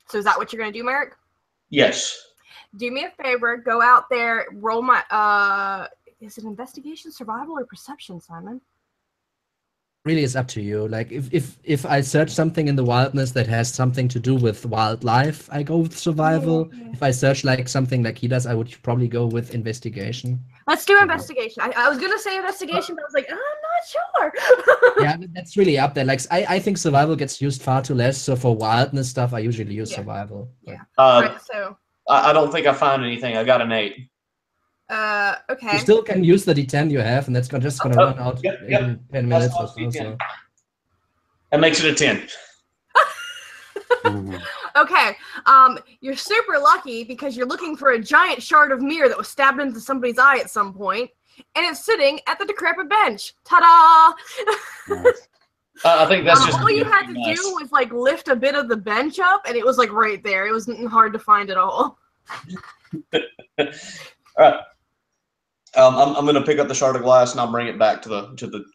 So is that what you're going to do, Merrick? Yes. Do me a favor. Go out there. Roll my... is it investigation, survival, or perception, Simon? Really, it's up to you. Like, if I search something in the wildness that has something to do with wildlife, I go with survival. Yeah. If I search like something like he does, I would probably go with investigation. Let's do investigation. I was gonna say investigation, but I was like, I'm not sure. Yeah, that's really up there. Like, I think survival gets used far too less. So for wildness stuff, I usually use survival. Yeah. Right, so I don't think I found anything. I got an 8. Okay. You still can use the D10 you have, and that's just gonna run out in 10 minutes or so. That makes it a 10. Okay. You're super lucky because you're looking for a giant shard of mirror that was stabbed into somebody's eye at some point, and it's sitting at the decrepit bench. Ta-da! Nice. I think that's just all you had to do was like lift a bit of the bench up, and it was like right there. It wasn't hard to find at all. All right. I'm going to pick up the shard of glass and I'll bring it back to the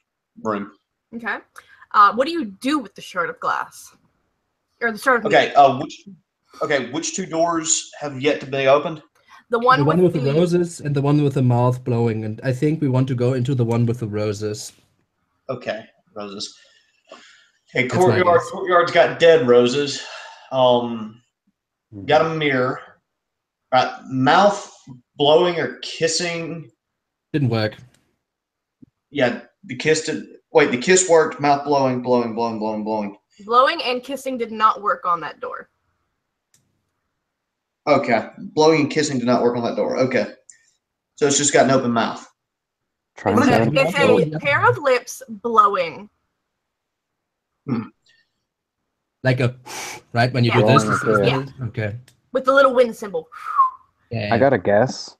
room. Okay. What do you do with the shard of glass? Or the shard of Okay. Which two doors have yet to be opened? The one with the roses and the one with the mouth blowing, and I think we want to go into the one with the roses. Okay, roses. Hey, courtyard's got dead roses. Got a mirror. Right, mouth blowing or kissing. Didn't work. Yeah, the kiss worked. Mouth blowing. Blowing and kissing did not work on that door. Okay, blowing and kissing did not work on that door. Okay, so it's just got an open mouth. It's a pair of lips blowing. Like a right when you do this. Yeah. Okay. With the little wind symbol. Yeah. I got a guess.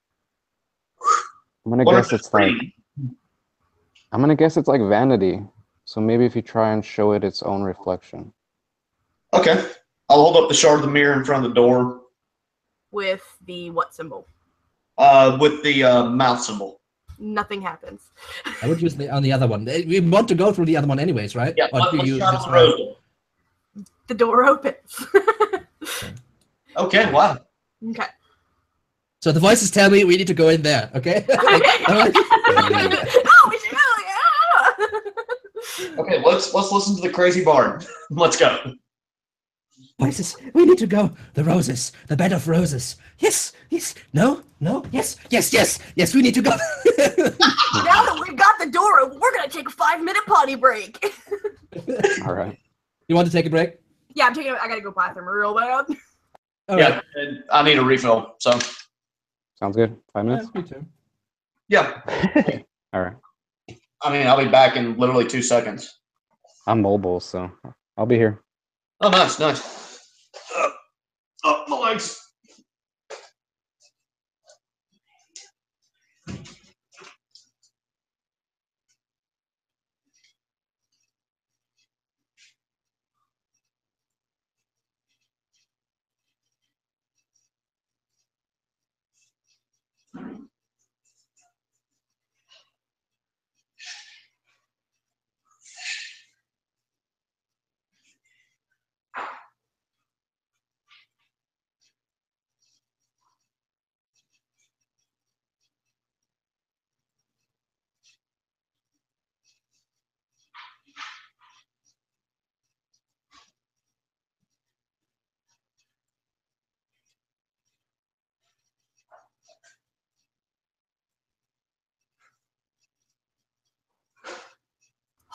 I'm gonna guess it's like vanity. So maybe if you try and show it its own reflection. Okay, I'll hold up the shard of the mirror in front of the door. With the what symbol? With the mouth symbol. Nothing happens. I would use on the other one. We want to go through the other one anyways, right? Yeah, or do you just right? The door opens. Okay, wow. Okay. So the voices tell me we need to go in there, okay? Okay, let's listen to the crazy bard. Let's go. Voices, we need to go. The roses, the bed of roses. Yes, no, yes, we need to go. Now that we've got the door open, we're gonna take a 5-minute potty break. All right. You want to take a break? Yeah, I gotta go bathroom real bad. All yeah, right. and I need a refill, so. Sounds good. 5 minutes? Yeah, me too. Yeah. All right. I mean, I'll be back in literally 2 seconds. I'm mobile, so I'll be here. Oh, nice. Oh, my legs.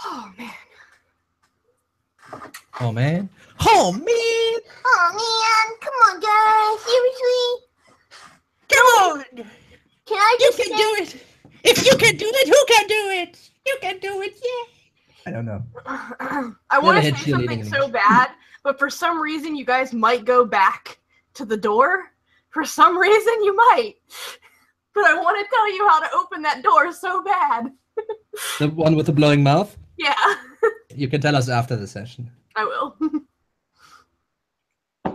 Oh man. Oh man. Oh man. Oh man. Come on, guys. Seriously. Come on. Can I You just can do it. If you can do it, who can do it? You can do it. Yeah. I don't know. I want to had say cheerleading something in so English. bad, but for some reason you guys might go back to the door. For some reason you might. But I want to tell you how to open that door so bad. The one with the blowing mouth? Yeah. You can tell us after the session. I will. I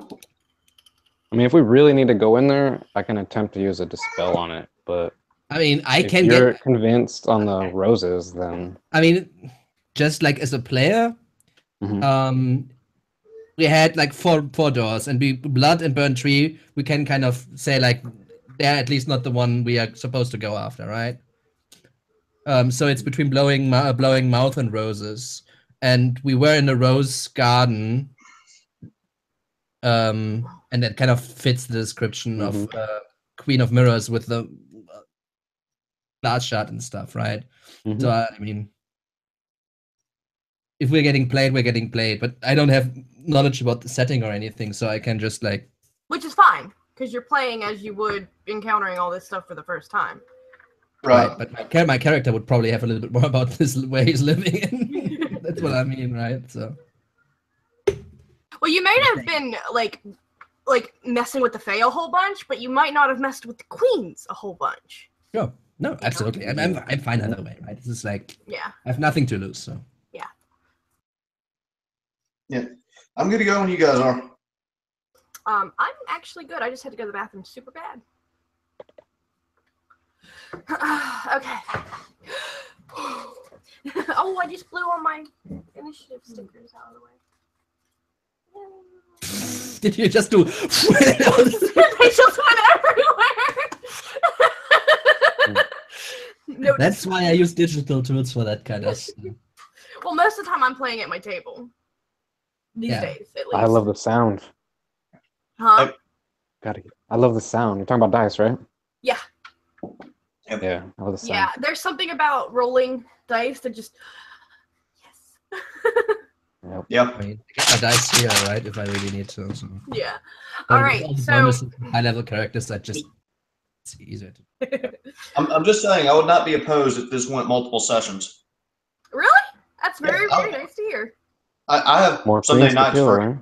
mean, if we really need to go in there, I can attempt to use a dispel on it. But I mean, I if can you're get. convinced on the roses, then I mean, just like as a player, Mhm. we had like four doors, and we blood and burn tree. We can kind of say like they're at least not the one we are supposed to go after, right? So it's between blowing mouth and roses, and we were in a rose garden. And that kind of fits the description of Queen of Mirrors with the glass shot and stuff, right? So I mean, if we're getting played, we're getting played. But I don't have knowledge about the setting or anything, so I can just like. Which is fine, because you're playing as you would encountering all this stuff for the first time. Right. But my character would probably have a little bit more about this where he's living in. That's what I mean, right? So. Well, you might have been like messing with the Fae a whole bunch, but you might not have messed with the Queens a whole bunch. Sure. No, absolutely. I'm fine either way, right? This is like Yeah. I have nothing to lose, so. Yeah. I'm good to go when you guys are. I'm actually good. I just had to go to the bathroom super bad. Okay. Oh, I just blew all my initiative stickers out of the way. Did you just do? They just went everywhere. No, That's why I use digital tools for that kind of stuff. well, most of the time I'm playing at my table. These days, at least. I love the sound. Huh? I love the sound. You're talking about dice, right? Yeah. Yeah, I love the sound. Yeah, there's something about rolling dice that just. Yes. Yep. I mean, I get my dice here, right? If I really need to. So. Yeah. But All right. all the So. bonuses, high-level characters that just it's easier to. I'm just saying I would not be opposed if this went multiple sessions. Really? That's very nice to hear. I have More Sunday queens to nights kill, for. right?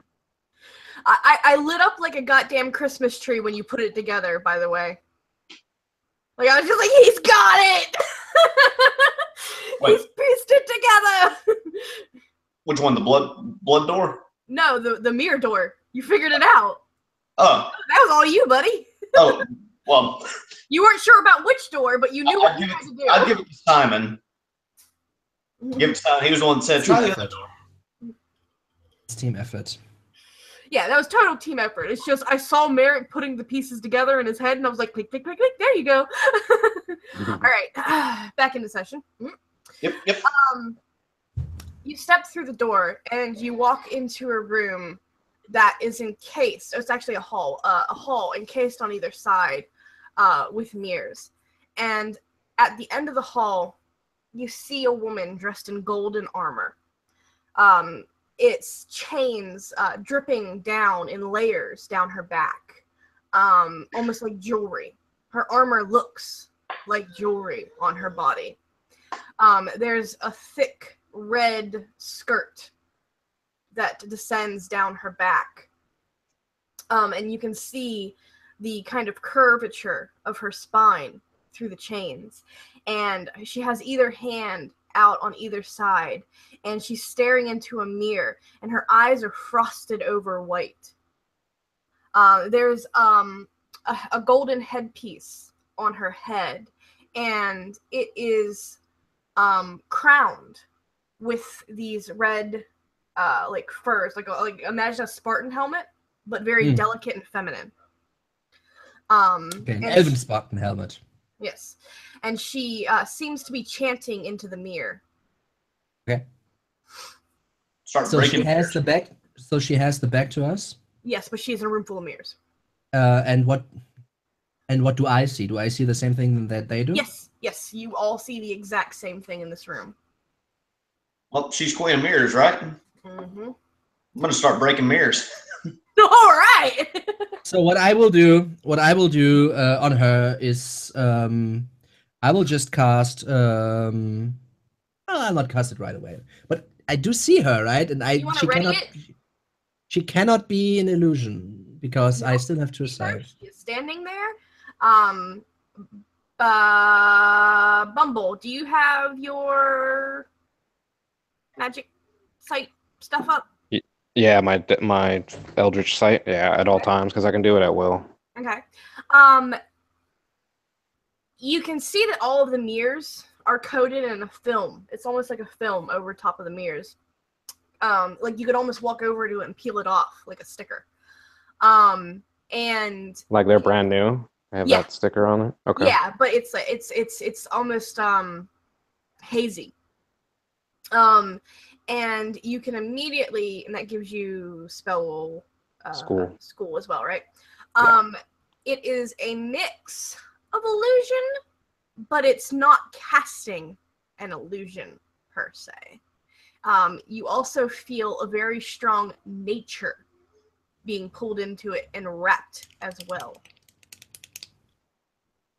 I lit up like a goddamn Christmas tree when you put it together, by the way. Like, I was just like, he's got it! Wait. He's pieced it together! Which one? The blood door? No, the mirror door. You figured it out. Oh. That was all you, buddy. Oh, well. You weren't sure about which door, but you knew what you had to do. I'd give it to Simon. Give it to Simon. He was the one that said, try the other door. It's team effort. Yeah, that was total team effort. It's just I saw Merrick putting the pieces together in his head, and I was like, click, click, click, click. There you go. All right, back into session. Yep. You step through the door, and you walk into a room that is encased. So it's actually a hall encased on either side with mirrors. And at the end of the hall, you see a woman dressed in golden armor. It's chains dripping down in layers down her back, almost like jewelry. Her armor looks like jewelry on her body. There's a thick red skirt that descends down her back. And you can see the kind of curvature of her spine through the chains. And she has either hand out on either side, and she's staring into a mirror, and her eyes are frosted over white. There's a golden headpiece on her head, and it is crowned with these red like furs, like imagine a Spartan helmet, but very delicate and feminine. Okay, an elven Spartan helmet. Yes, and she seems to be chanting into the mirror. Okay. So she has the back. So she has the back to us. Yes, but she's in a room full of mirrors. And what do I see? Do I see the same thing that they do? Yes, you all see the exact same thing in this room. Well, she's Queen of Mirrors, right? Mm-hmm. I'm gonna start breaking mirrors. All right. So what I will do on her is I will just cast. Well, I'll not cast it right away, but I do see her, right? And she cannot be an illusion because I still have to decide. She is standing there. Bumble, do you have your magic sight stuff up? Yeah, my Eldritch Sight, at all times, because I can do it at will. Okay. You can see that all of the mirrors are coated in a film. It's almost like a film over top of the mirrors. Like you could almost walk over to it and peel it off like a sticker. And like they're brand new. They have that sticker on it. Okay. Yeah, but it's almost hazy. And you can immediately, and that gives you school as well, right? It is a mix of illusion, but it's not casting an illusion per se. You also feel a very strong nature being pulled into it and wrapped as well.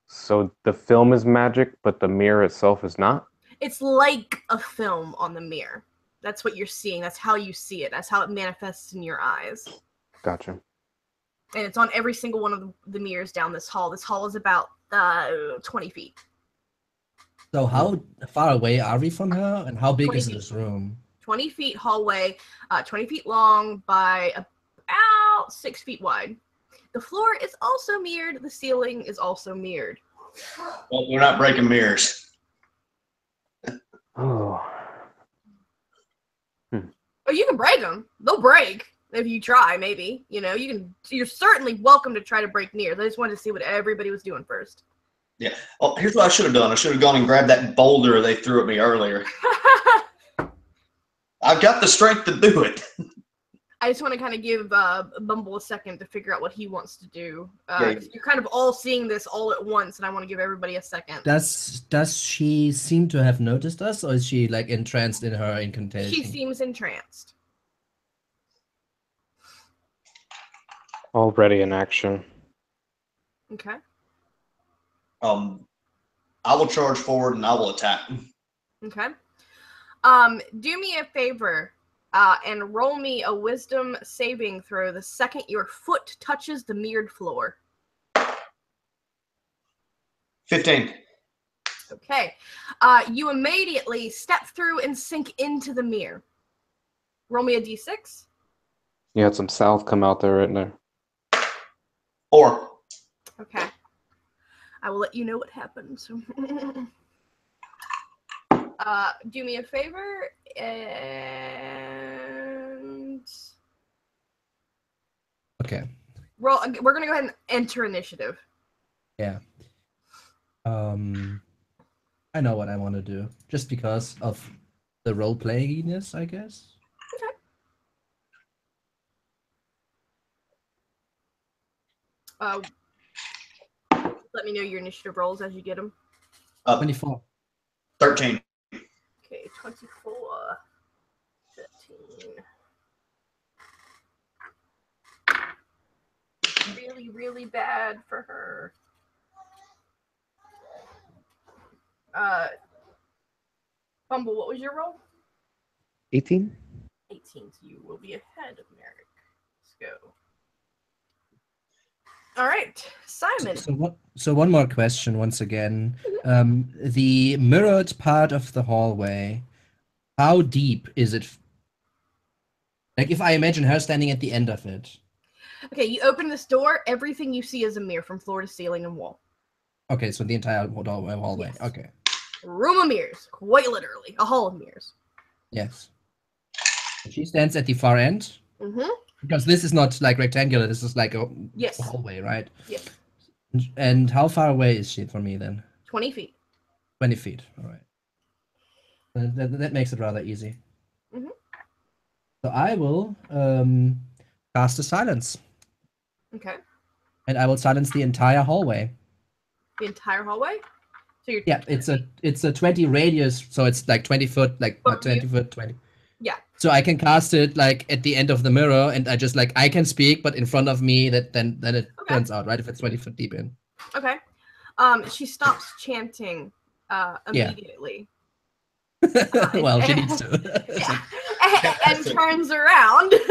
So the film is magic, but the mirror itself is not? It's like a film on the mirror. That's what you're seeing. That's how you see it. That's how it manifests in your eyes. Gotcha. And it's on every single one of the mirrors down this hall. This hall is about 20 feet. So how far away are we from her, and how big is this room? 20 feet hallway, 20 feet long by about 6 feet wide. The floor is also mirrored. The ceiling is also mirrored. Well, we're not breaking mirrors. Oh. Oh, you can break them. They'll break if you try. Maybe you're certainly welcome to try to break mirrors. I just wanted to see what everybody was doing first. Yeah. Oh, here's what I should have done. I should have gone and grabbed that boulder they threw at me earlier. I've got the strength to do it. I just want to kind of give Bumble a second to figure out what he wants to do. You're kind of all seeing this all at once, and I want to give everybody a second. Does she seem to have noticed us, or is she like entranced in her incantation? She seems entranced. Already in action. Okay. I will charge forward and I will attack. Okay. Do me a favor. And roll me a wisdom saving throw the second your foot touches the mirrored floor. 15. Okay. You immediately step through and sink into the mirror. Roll me a d6. You had some south come out there right there. 4. Okay. I will let you know what happens. Do me a favor and okay. Roll. We're gonna go ahead and enter initiative. Yeah. I know what I want to do, just because of the role playiness, I guess. Okay. Let me know your initiative rolls as you get them. 24. 13. Okay, 24. 13. Really, really bad for her. Bumble, what was your roll? 18. 18, so you will be ahead of Merrick. Let's go. All right, Simon. So one more question once again. The mirrored part of the hallway, how deep is it? Like if I imagine her standing at the end of it. Okay, you open this door, everything you see is a mirror from floor to ceiling and wall. Okay, so the entire hallway. Yes. Okay. Room of mirrors, quite literally, a hall of mirrors. Yes. She stands at the far end. Mm-hmm. Because this is not like rectangular, this is like a Yes. hallway, right? Yes. And how far away is she from me then? 20 feet. 20 feet, all right. That makes it rather easy. Mm-hmm. So I will cast a silence. Okay. And I will silence the entire hallway. The entire hallway? So you're it's a 20 radius, so it's like 20 foot, like not 20 foot, 20. Yeah. So I can cast it like at the end of the mirror, and I just like I can speak, but in front of me, then it turns out, right? If it's 20 foot deep in. Okay. She stops chanting immediately. Well, she needs to. Yeah. and turns around. Is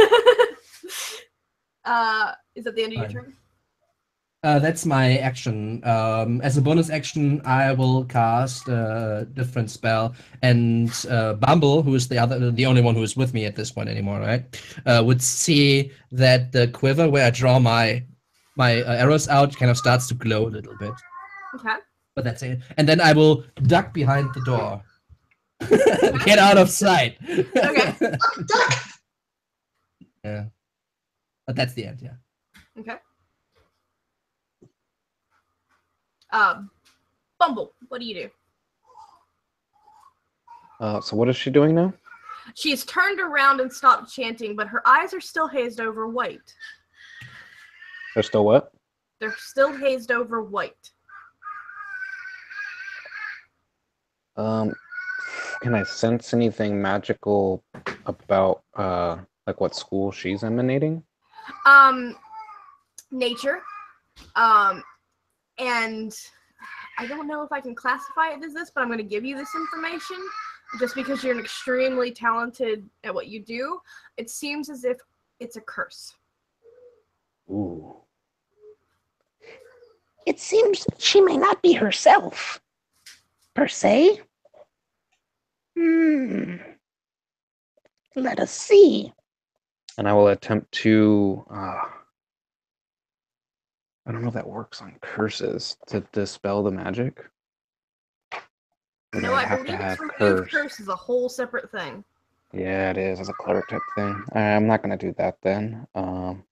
that the end of your turn? That's my action. As a bonus action, I will cast a different spell, and Bumble, who is the only one who is with me at this point anymore, right? Would see that the quiver where I draw my arrows out kind of starts to glow a little bit. Okay. But that's it. And then I will duck behind the door. Get out of sight. Okay. Duck! Yeah. But that's the end, yeah. Okay. Bumble, what do you do? So what is she doing now? She's turned around and stopped chanting, but her eyes are still hazed over white. They're still what? They're still hazed over white. Can I sense anything magical about like what school she's emanating? Nature. And I don't know if I can classify it as this, but I'm going to give you this information just because you're extremely talented at what you do. It seems as if it's a curse. Ooh. It seems she may not be herself, per se. Let us see. And I will attempt to I don't know if that works on curses to dispel the magic. No, I believe it's remove curse is a whole separate thing. Yeah, it is. It's a cleric type thing. I'm not gonna do that then. I'll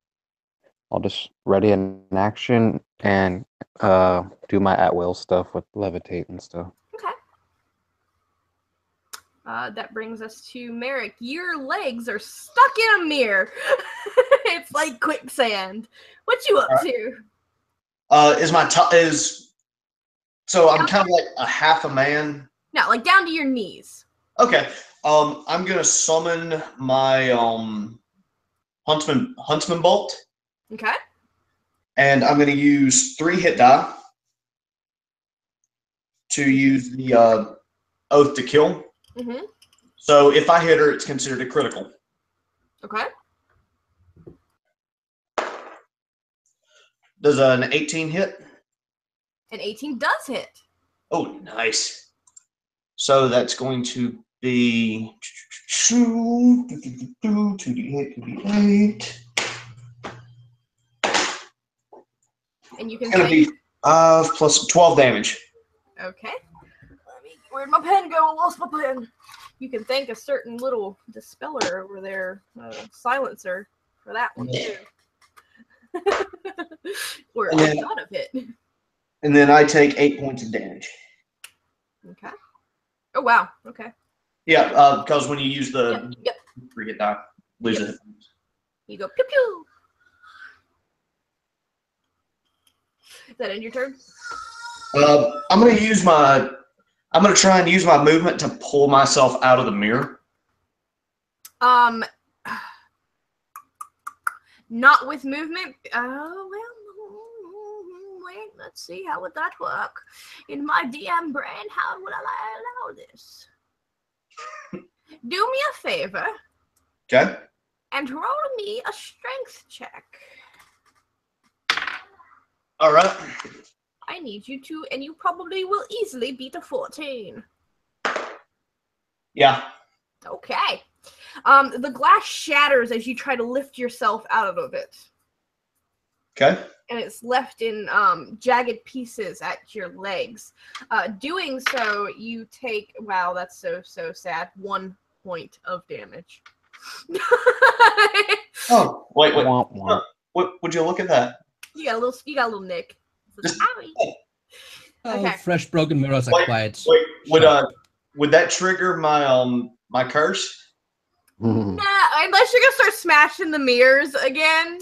just ready an action and do my at will stuff with levitate and stuff. Okay. That brings us to Merrick. Your legs are stuck in a mirror. It's like quicksand. What you up to? So I'm kind of like a half a man. No, like down to your knees. Okay. I'm gonna summon my huntsman bolt. Okay. And I'm gonna use 3 hit die to use the oath to kill. Mm-hmm. So if I hit her, it's considered a critical. Okay. Does an 18 hit? An 18 does hit. Oh, nice. So that's going to be 2d8. And you can It's going to be 5 plus 12 damage. Okay. Where'd my pen go? I lost my pen. You can thank a certain little dispeller over there, silencer, for that one too. Or a lot of it. And then I take 8 points of damage. Okay. Oh wow. Okay. Yeah, because when you use the 3 hit die, lose it. You go pew pew. Is that end your turn? I'm gonna try and use my movement to pull myself out of the mirror. Not with movement. Oh well. wait. Let's see. How would that work? In my DM brain, how would I allow this? Do me a favor. Okay. And roll me a strength check. All right. I need you to, and you probably will easily beat a 14. Yeah. Okay. The glass shatters as you try to lift yourself out of it. Okay. And it's left in jagged pieces at your legs. Doing so, you take, wow, that's so sad, 1 point of damage. Oh, wait. Womp womp. What would you look at that? You got a little nick. Just- Oh, Okay. fresh broken mirrors are quite. Wait, would that trigger my my curse? Mhm. Nah, unless you're gonna start smashing the mirrors again.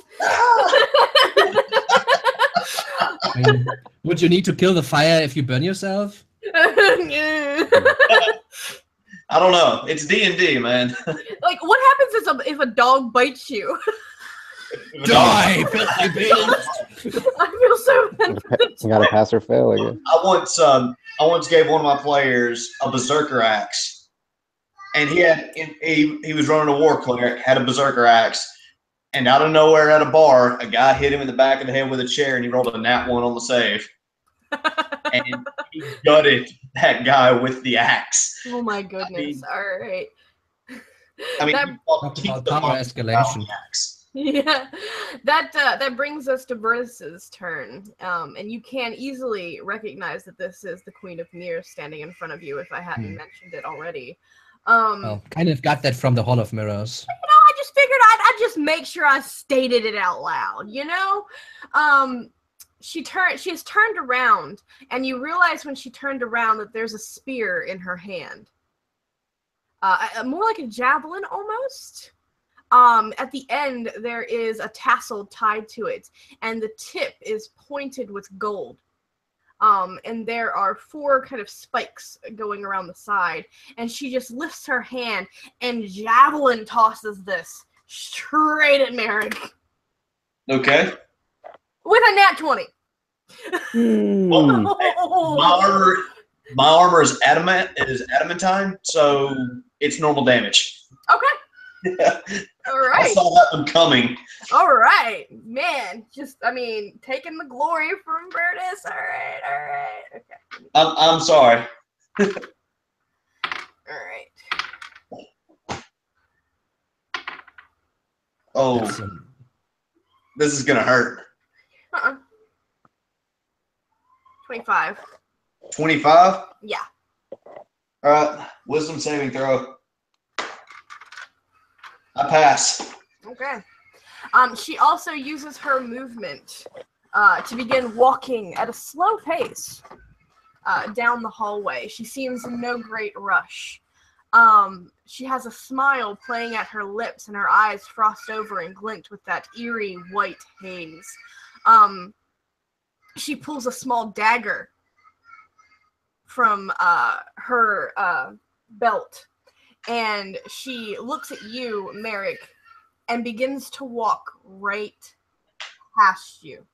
I mean, would you need to kill the fire if you burn yourself? I don't know. It's D&D, man. Like, what happens if a dog bites you? Die, filthy beast! I feel so bad. You gotta pass or fail, I guess. I once gave one of my players a berserker axe, and he was running a war cleric, had a berserker axe, and out of nowhere at a bar, a guy hit him in the back of the head with a chair, and he rolled a nat 1 on the save, and he gutted that guy with the axe. Oh my goodness! All right. I mean, That- he Talk about power escalation. Yeah, that brings us to Vertus's turn, and you can easily recognize that this is the Queen of Mirrors standing in front of you. If I hadn't mentioned it already, Well, kind of got that from the Hall of Mirrors. I just figured I'd just make sure I stated it out loud. She has turned around, and you realize when she turned around that there's a spear in her hand, more like a javelin almost. At the end, there is a tassel tied to it, and the tip is pointed with gold. And there are 4 kind of spikes going around the side, and she just lifts her hand and javelin tosses this straight at Merrick. Okay. With a nat 20. My armor is adamantine, so it's normal damage. Okay. All right. I saw that one coming. All right, man. Taking the glory from Vertus. All right. Okay. I'm sorry. All right. Oh, That's, this is gonna hurt. 25. 25. Yeah. All right. Wisdom saving throw. I pass. Okay. She also uses her movement to begin walking at a slow pace down the hallway. She seems in no great rush. She has a smile playing at her lips, and her eyes frost over and glint with that eerie white haze. She pulls a small dagger from her belt, and she looks at you, Merrick, and begins to walk right past you.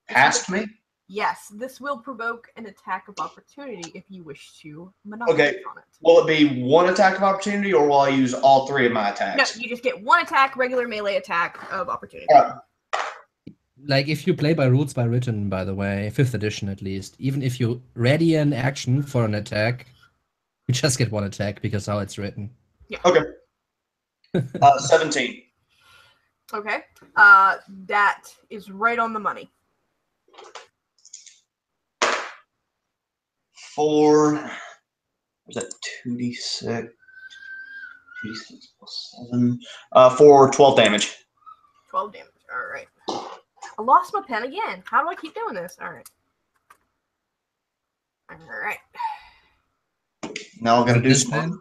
Past me? Yes, this will provoke an attack of opportunity if you wish to monopolize on it. Will it be 1 attack of opportunity, or will I use all 3 of my attacks? No, you just get 1 attack, regular melee attack of opportunity. like, if you play by rules by written, by the way, 5th edition at least, even if you ready an action for an attack, you just get 1 attack because how it's written. Yeah. Okay. 17. Okay. That is right on the money. 4. Was that 2d6? 2d6 plus 7. For 12 damage. 12 damage. All right. I lost my pen again. How do I keep doing this? All right. All right. Now I'm gonna do This some. pen?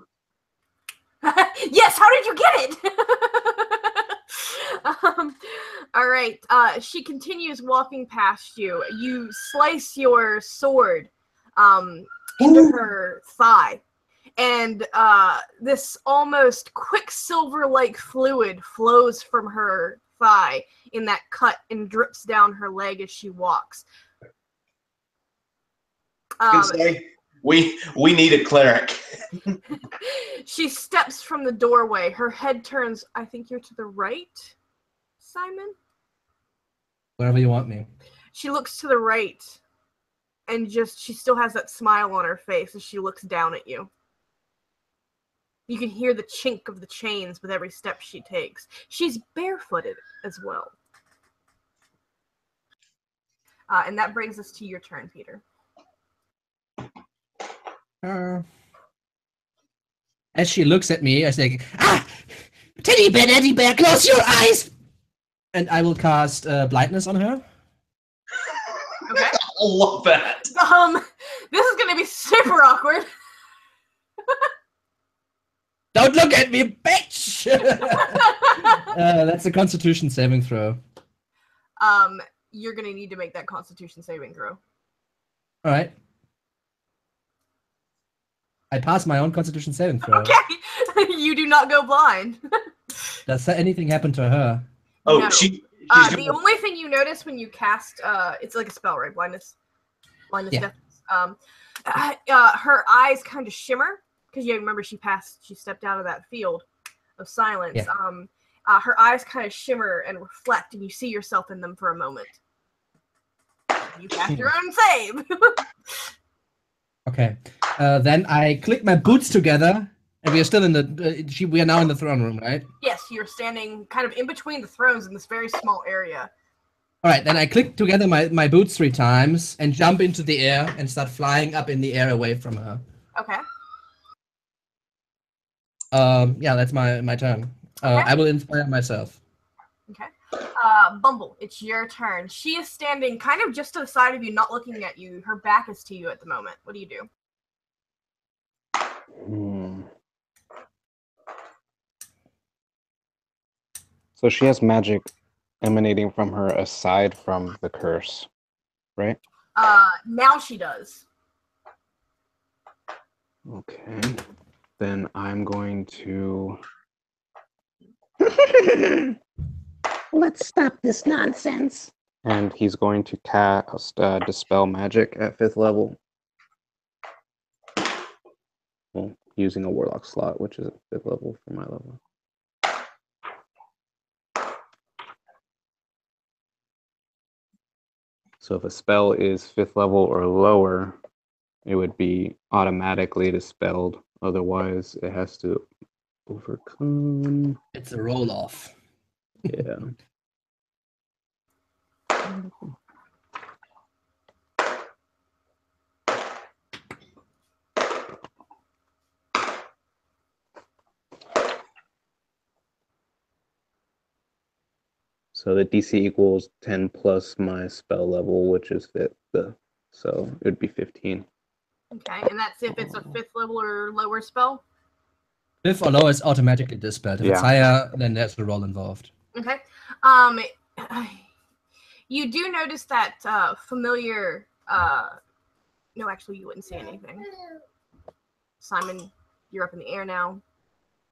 Yes. How did you get it? All right. She continues walking past you. You slice your sword into her thigh, and this almost quicksilver-like fluid flows from her thigh in that cut and drips down her leg as she walks. We need a cleric. She steps from the doorway. Her head turns, I think you're to the right, Simon? Wherever you want me. She looks to the right, and she still has that smile on her face as she looks down at you. You can hear the chink of the chains with every step she takes. She's barefooted as well. And that brings us to your turn, Peter. As she looks at me, I say, Teddy bear, close your eyes! And I will cast blindness on her. Okay. I love that. This is going to be super awkward. Don't look at me, bitch! That's a Constitution saving throw. You're going to need to make that Constitution saving throw. All right. I pass my own Constitution saving throw. Okay. You do not go blind. Does anything happen to her? Oh, no. she's the only thing you notice when you cast, it's like a spell, right? Blindness, yeah. deafness. Her eyes kind of shimmer because you remember she stepped out of that field of silence. Yeah. Her eyes kind of shimmer and reflect, and you see yourself in them for a moment. You cast your own save. Okay. Then I click my boots together, and we are still in the. We are now in the throne room, right? Yes, you're standing kind of in between the thrones in this very small area. All right. Then I click together my boots 3 times and jump into the air and start flying up in the air away from her. Okay. Yeah, that's my turn. Okay. I will inspire myself. Okay. Bumble, it's your turn. She is standing kind of just to the side of you, not looking at you. Her back is to you at the moment. What do you do? So she has magic emanating from her aside from the curse, right? Now she does. Okay. Then I'm going to... Let's stop this nonsense. And he's going to cast Dispel Magic at 5th level. Well, using a Warlock slot, which is at 5th level for my level. So if a spell is 5th level or lower, it would be automatically dispelled. Otherwise, it has to overcome. It's a roll-off. Yeah. So the DC equals 10 plus my spell level, which is 5th. So it would be 15. Okay, and that's if it's a 5th level or lower spell? 5th or lower is automatically dispelled. If it's higher, then there's a roll involved. Okay. You do notice that familiar... No, actually, you wouldn't say anything. Simon, you're up in the air now.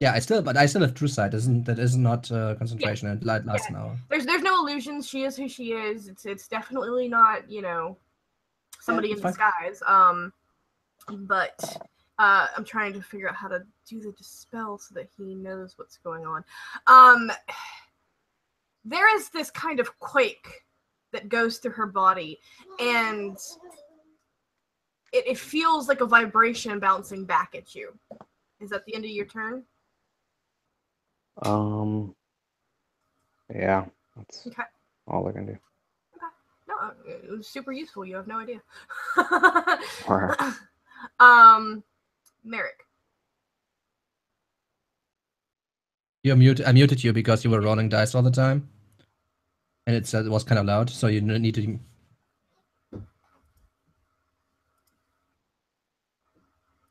Yeah, I still have true sight. That is not concentration. It lasts an hour. There's no illusions. She is who she is. It's definitely not, somebody in disguise. But I'm trying to figure out how to do the dispel so that he knows what's going on. There is this kind of quake that goes through her body, and it feels like a vibration bouncing back at you. Is that the end of your turn? Yeah, that's okay. all I can do. Okay. No, it was super useful. You have no idea. All right. Merrick. I muted you because you were rolling dice all the time, and it was kind of loud, so you need to.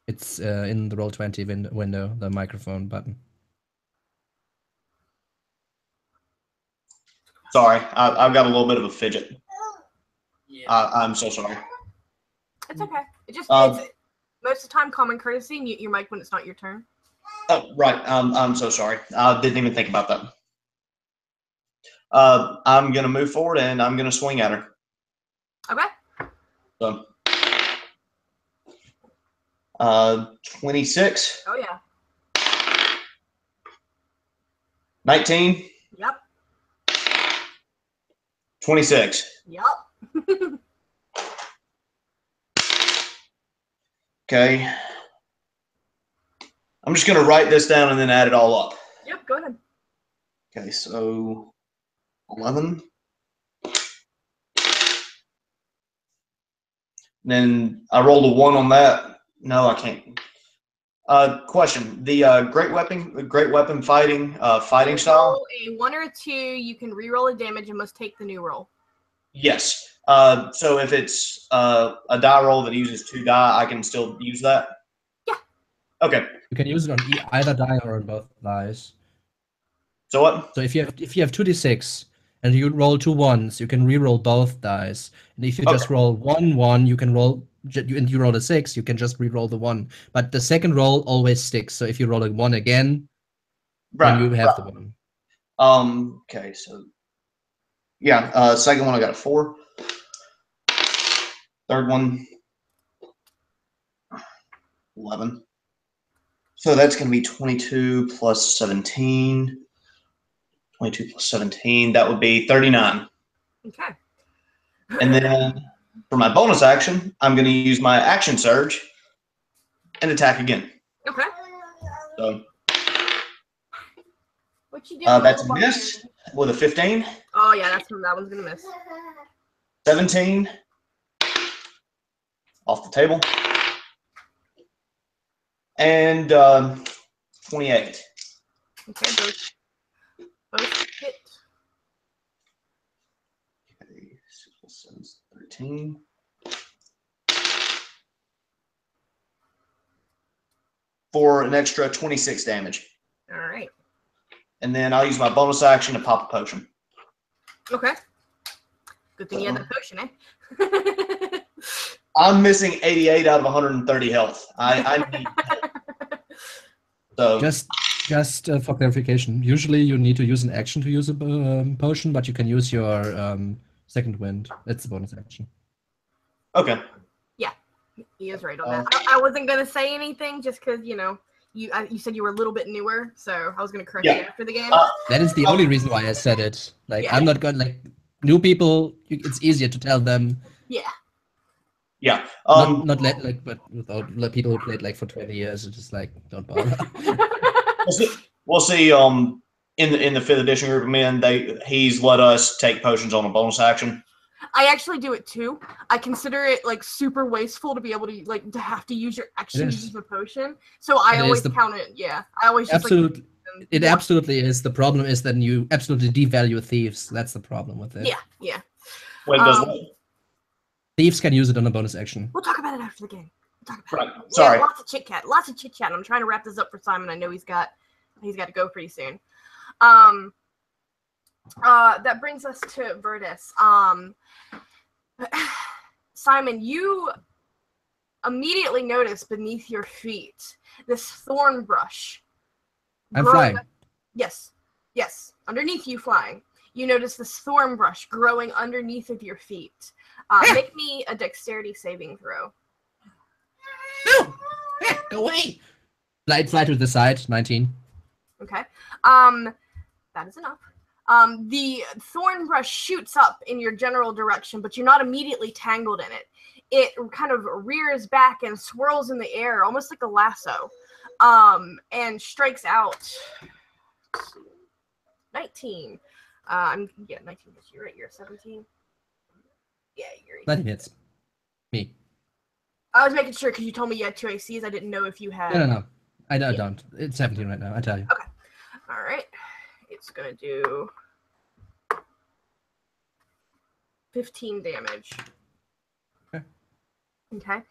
It's in the Roll20 window, the microphone button. Sorry, I've got a little bit of a fidget. I'm so sorry. It's okay. It's most of the time common courtesy. Mute your mic when it's not your turn. Oh, right. I'm so sorry. I didn't even think about I'm going to move forward and I'm going to swing at her. Okay. So, 26. Oh, yeah. 19. Yep. 26. Yep. Okay. I'm just going to write this down and then add it all up. Yep, go ahead. Okay, so 11. Then I rolled a 1 on that. No, I can't. Question: the great weapon fighting style. Roll a 1 or 2. You can reroll a damage and must take the new roll. Yes. So if it's a die roll that uses 2 die, I can still use that. Yeah. Okay. You can use it on either die or on both dice. So what? So if you have 2d6 and you roll 2 1s, you can re-roll both dice. And if you just roll 1 1, you can roll. And you roll a 6, you can just re-roll the 1. But the second roll always sticks. So if you roll a 1 again, then you have the 1. Okay. So yeah. Second one I got a 4. Third one 11. So that's going to be 22 plus 17. 22 plus 17. That would be 39. Okay. And then for my bonus action, I'm going to use my action surge and attack again. Okay. So What you do? that's a miss with a 15. Oh yeah, that one's gonna miss. 17 off the table. And 28. Okay, both hit. Okay, 6 plus 7 is 13. For an extra 26 damage. All right. And then I'll use my bonus action to pop a potion. Okay. Good thing you had that potion, eh? I'm missing 88 out of 130 health. I need help. So just for clarification, usually you need to use an action to use a potion, but you can use your second wind. It's a bonus action. Okay. Yeah, he is right on that. I wasn't gonna say anything just because you said you were a little bit newer, so I was gonna correct you after the game. That is the only reason why I said it. Like I'm not going new people. It's easier to tell them. Yeah. Yeah. But without people who played for 20 years, it's just don't bother. We'll see. In the 5th edition group of men, he's let us take potions on a bonus action. I actually do it too. I consider it super wasteful to be able to to have to use your action to use a potion. So I always count it. Yeah, I always just absolutely. It absolutely is. The problem is that you absolutely devalue thieves. That's the problem with it. Yeah, yeah. Wait, does what? Thieves can use it on a bonus action. We'll talk about it after the game. We'll talk about it. Sorry. Yeah, lots of chit chat. Lots of chit chat. I'm trying to wrap this up for Simon. I know he's got to go pretty soon. That brings us to Virtus. Simon, you immediately notice beneath your feet this thorn brush. I'm flying. Yes. Underneath you flying. You notice this thorn brush growing underneath of your feet. Make me a dexterity saving throw. No! Go away! Fly to the side, 19. Okay. That is enough. The thorn brush shoots up in your general direction, but you're not immediately tangled in it. It kind of rears back and swirls in the air, almost like a lasso, and strikes out. 19. 19 hits you, right? You're 17. Yeah, you're 18. 19 hits. Me. I was making sure because you told me you had 2 ACs. I didn't know if you had. No. I don't. It's 17 right now. I tell you. Okay. All right. It's gonna do 15 damage. Okay.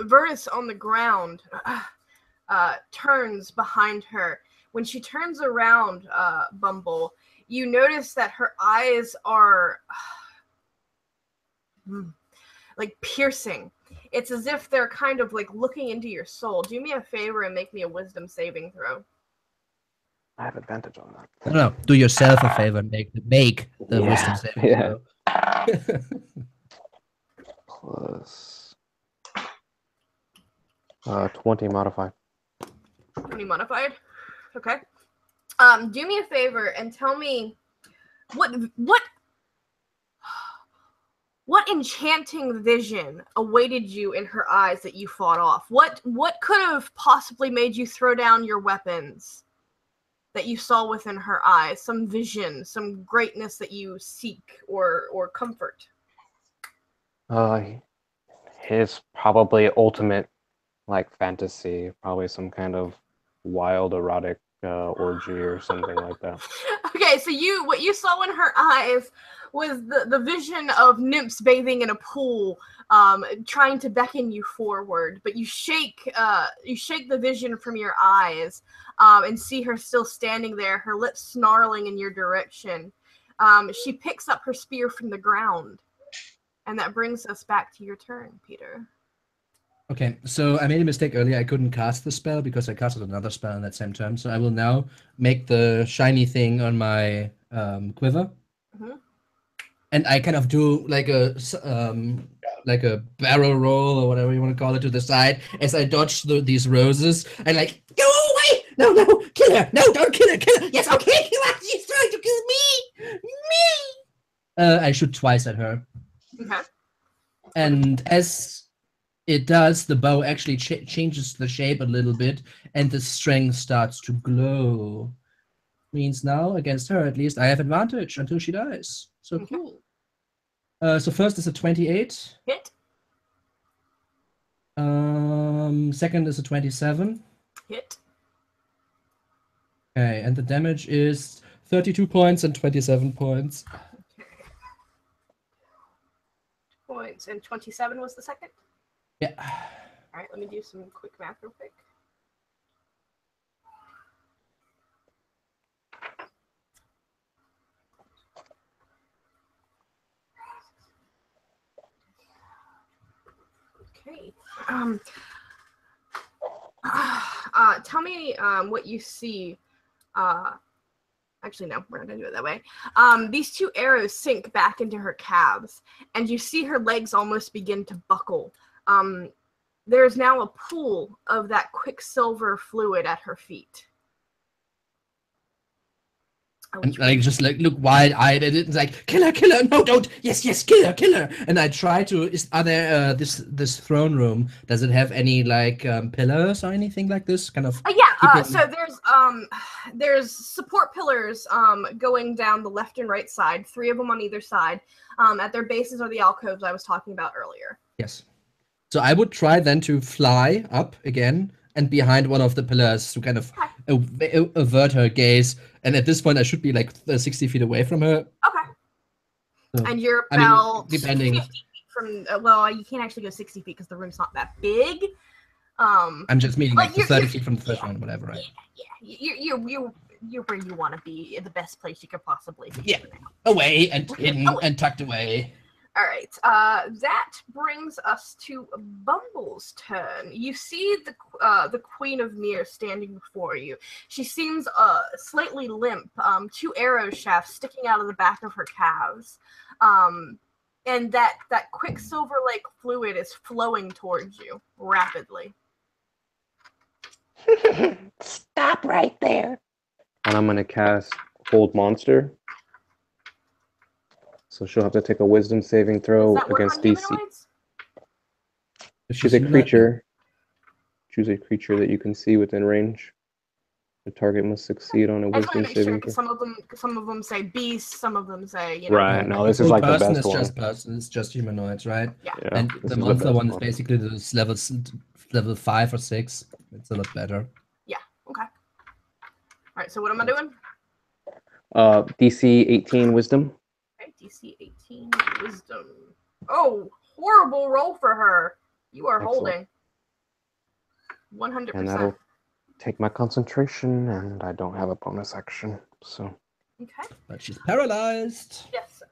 Virtus on the ground turns behind her. When she turns around, Bumble, you notice that her eyes are piercing. It's as if they're kind of looking into your soul. Do me a favor and make me a wisdom saving throw. I have advantage on that. No. Do yourself a favor and make the wisdom saving Yeah. throw. Plus 20 modified. 20 modified. Okay. Do me a favor and tell me what enchanting vision awaited you in her eyes that you fought off? What could have possibly made you throw down your weapons that you saw within her eyes? Some vision, some greatness that you seek or comfort? His probably ultimate fantasy, probably some kind of wild erotic orgy or something like that. Okay, so what you saw in her eyes was the vision of nymphs bathing in a pool, trying to beckon you forward, but you shake the vision from your eyes, and see her still standing there, her lips snarling in your direction. She picks up her spear from the ground, and that brings us back to your turn, Peter. Okay, so I made a mistake earlier. I couldn't cast the spell because I casted another spell in that same turn. So I will now make the shiny thing on my quiver, and I kind of do like a barrel roll or whatever you want to call it to the side as I dodge these roses. And go away! No, kill her! No, don't kill her! Kill her! Yes, okay, kill her! She's trying to kill me! I shoot twice at her. Okay. And as it does, the bow actually changes the shape a little bit, and the string starts to glow. Means now, against her at least, I have advantage until she dies. So cool. So first is a 28. Hit. Second is a 27. Hit. Okay, and the damage is 32 points and 27 points. Okay. Points, and 27 was the second? Yeah. All right, let me do some quick math real quick. Okay. Tell me what you see. Actually, no, we're not gonna do it that way. These two arrows sink back into her calves, and you see her legs almost begin to buckle. There is now a pool of that quicksilver fluid at her feet. And just look wide-eyed at it and kill her, no, don't, yes, kill her. And I try to, are there, this throne room, does it have any, pillars or anything like this? Kind of. So there's support pillars, going down the left and right side, 3 of them on either side. At their bases are the alcoves I was talking about earlier. Yes. So I would try then to fly up again and behind one of the pillars to kind of avert her gaze. And at this point, I should be 60 feet away from her. Okay. So, and you're about 50 feet from. Well, you can't actually go 60 feet because the room's not that big. I'm just meaning 30 feet from the first one, whatever, right? Yeah. You're where you want to be, in the best place you could possibly be. Yeah. Away and hidden and tucked away. All right, that brings us to Bumble's turn. You see the Queen of Mir standing before you. She seems slightly limp, 2 arrow shafts sticking out of the back of her calves, and that quicksilver-like fluid is flowing towards you rapidly. Stop right there. And I'm gonna cast Hold Monster. So she'll have to take a wisdom saving throw against DC. She's a creature. Choose a creature that you can see within range. The target must succeed on a wisdom saving throw. Some of them say beasts, some of them say, Right, no, this is the best one. It's just humanoids, right? Yeah. And the monster one is basically this level 5 or 6. It's a lot better. Yeah, okay. Alright, so what am I doing? DC 18 wisdom. DC 18 wisdom. Oh, horrible roll for her. You are holding 100%. And that'll take my concentration, and I don't have a bonus action, so. Okay. But she's paralyzed. Yes,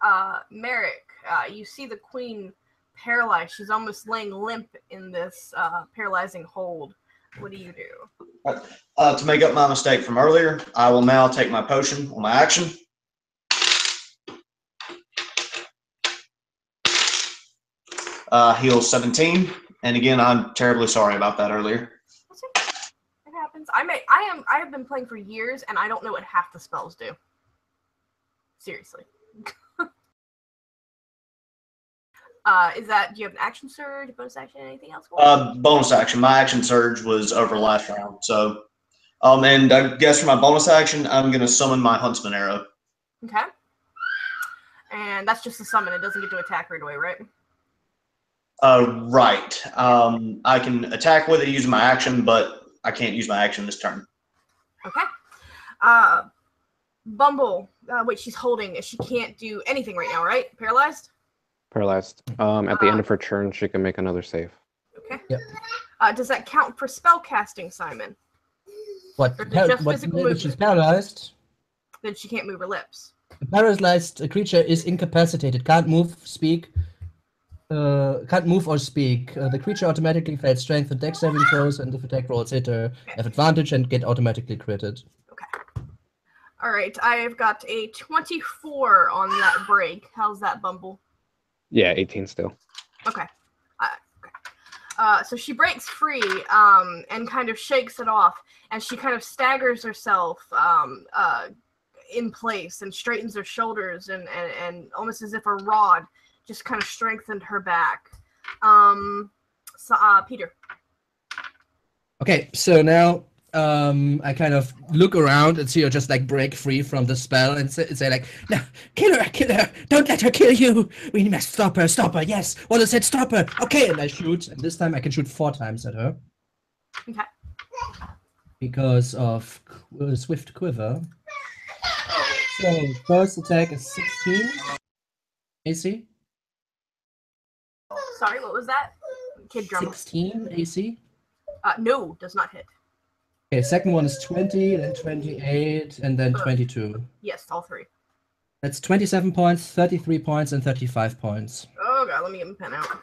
Merrick, you see the queen paralyzed. She's almost laying limp in this paralyzing hold. What do you do? To make up my mistake from earlier, I will now take my potion on my action. Heal 17, and again, I'm terribly sorry about that earlier. It happens. I have been playing for years, and I don't know what half the spells do. Seriously. Do you have an action surge, bonus action, anything else? Bonus action. My action surge was over last round, so. And I guess for my bonus action, I'm gonna summon my Huntsman arrow. Okay. And that's just a summon. It doesn't get to attack right away, right? Right. I can attack with it using my action, but I can't use my action this turn. Okay. Bumble, wait, she's holding. She can't do anything right now, right? Paralyzed? Paralyzed. At the end of her turn, she can make another save. Okay. Yep. Does that count for spell casting, Simon? What? She's paralyzed. Then she can't move her lips. A paralyzed creature is incapacitated, can't move, speak. Can't move or speak. The creature automatically fails strength and dex saving throws, and if attack rolls hit her, have advantage and get automatically critted. Okay. All right, I've got a 24 on that break. How's that, Bumble? Yeah, 18 still. Okay. So she breaks free and kind of shakes it off, and she kind of staggers herself in place and straightens her shoulders and almost as if a rod just kind of strengthened her back. Peter. Okay, so now I kind of look around and see her just like break free from the spell and say like, no, kill her, don't let her kill you. We must stop her, yes. Wallace said stop her. Okay, and I shoot, and this time I can shoot 4 times at her. Okay. Because of Swift Quiver. So first attack is 16 AC. Sorry, what was that? Kid drama. 16 AC? No, does not hit. Okay, second one is 20, then 28, and then 22. Yes, all 3. That's 27 points, 33 points, and 35 points. Oh god, let me get my pen out.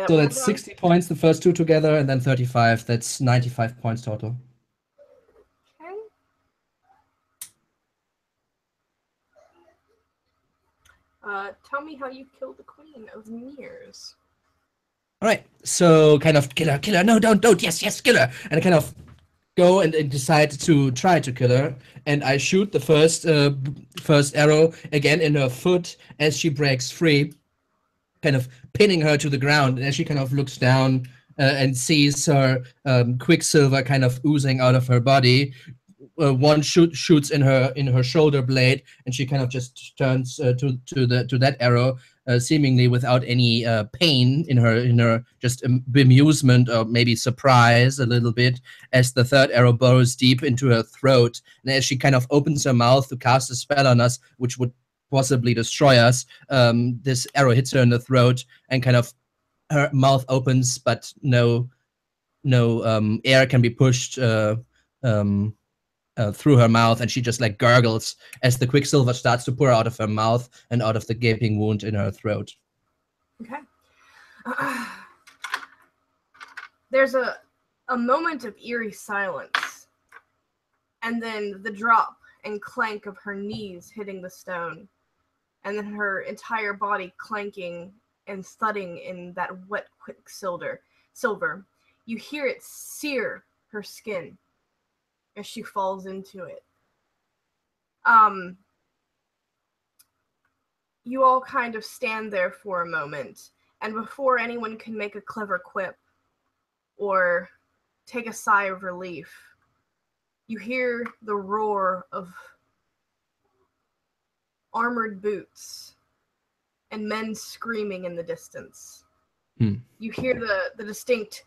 So that's 60 points, the first 2 together, and then 35. That's 95 points total. Okay. Tell me how you killed the Queen of Mirrors. All right, so kind of kill her. No, don't. Yes, kill her. And I kind of go and decide to try to kill her. And I shoot the first arrow again in her foot as she breaks free, kind of pinning her to the ground. And as she kind of looks down and sees her quicksilver kind of oozing out of her body, one shoots in her shoulder blade, and she kind of just turns to that arrow, seemingly without any pain in her just bemusement or maybe surprise a little bit, as the third arrow burrows deep into her throat, and as she kind of opens her mouth to cast a spell on us, which would possibly destroy us, this arrow hits her in the throat, and kind of her mouth opens, but no air can be pushed through her mouth, and she just like gurgles as the quicksilver starts to pour out of her mouth and out of the gaping wound in her throat. Okay. There's a moment of eerie silence, and then the drop and clank of her knees hitting the stone, and then her entire body clanking and thudding in that wet quicksilver. You hear it sear her skin as she falls into it. You all kind of stand there for a moment, and before anyone can make a clever quip or take a sigh of relief, you hear the roar of armored boots and men screaming in the distance. You hear the distinct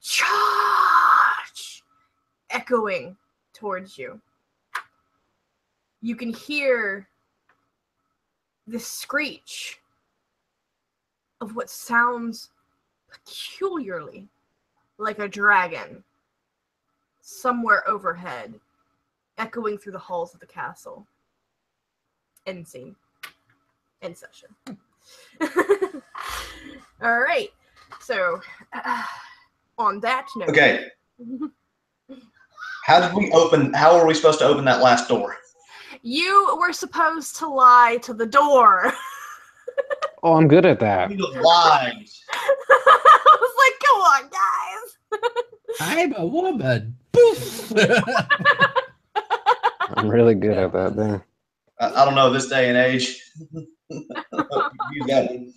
charge echoing towards you. You can hear the screech of what sounds peculiarly like a dragon somewhere overhead, echoing through the halls of the castle. End scene. End session. All right. So, on that note. Okay. How are we supposed to open that last door? You were supposed to lie to the door. Oh, I'm good at that. Lies. I was like, come on, guys. I'm a woman. Poof. I'm really good at that thing. I don't know, this day and age. Use that one.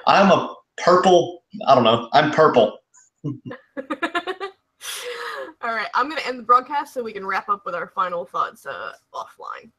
I'm a purple. I don't know. I'm purple. All right, I'm going to end the broadcast so we can wrap up with our final thoughts offline.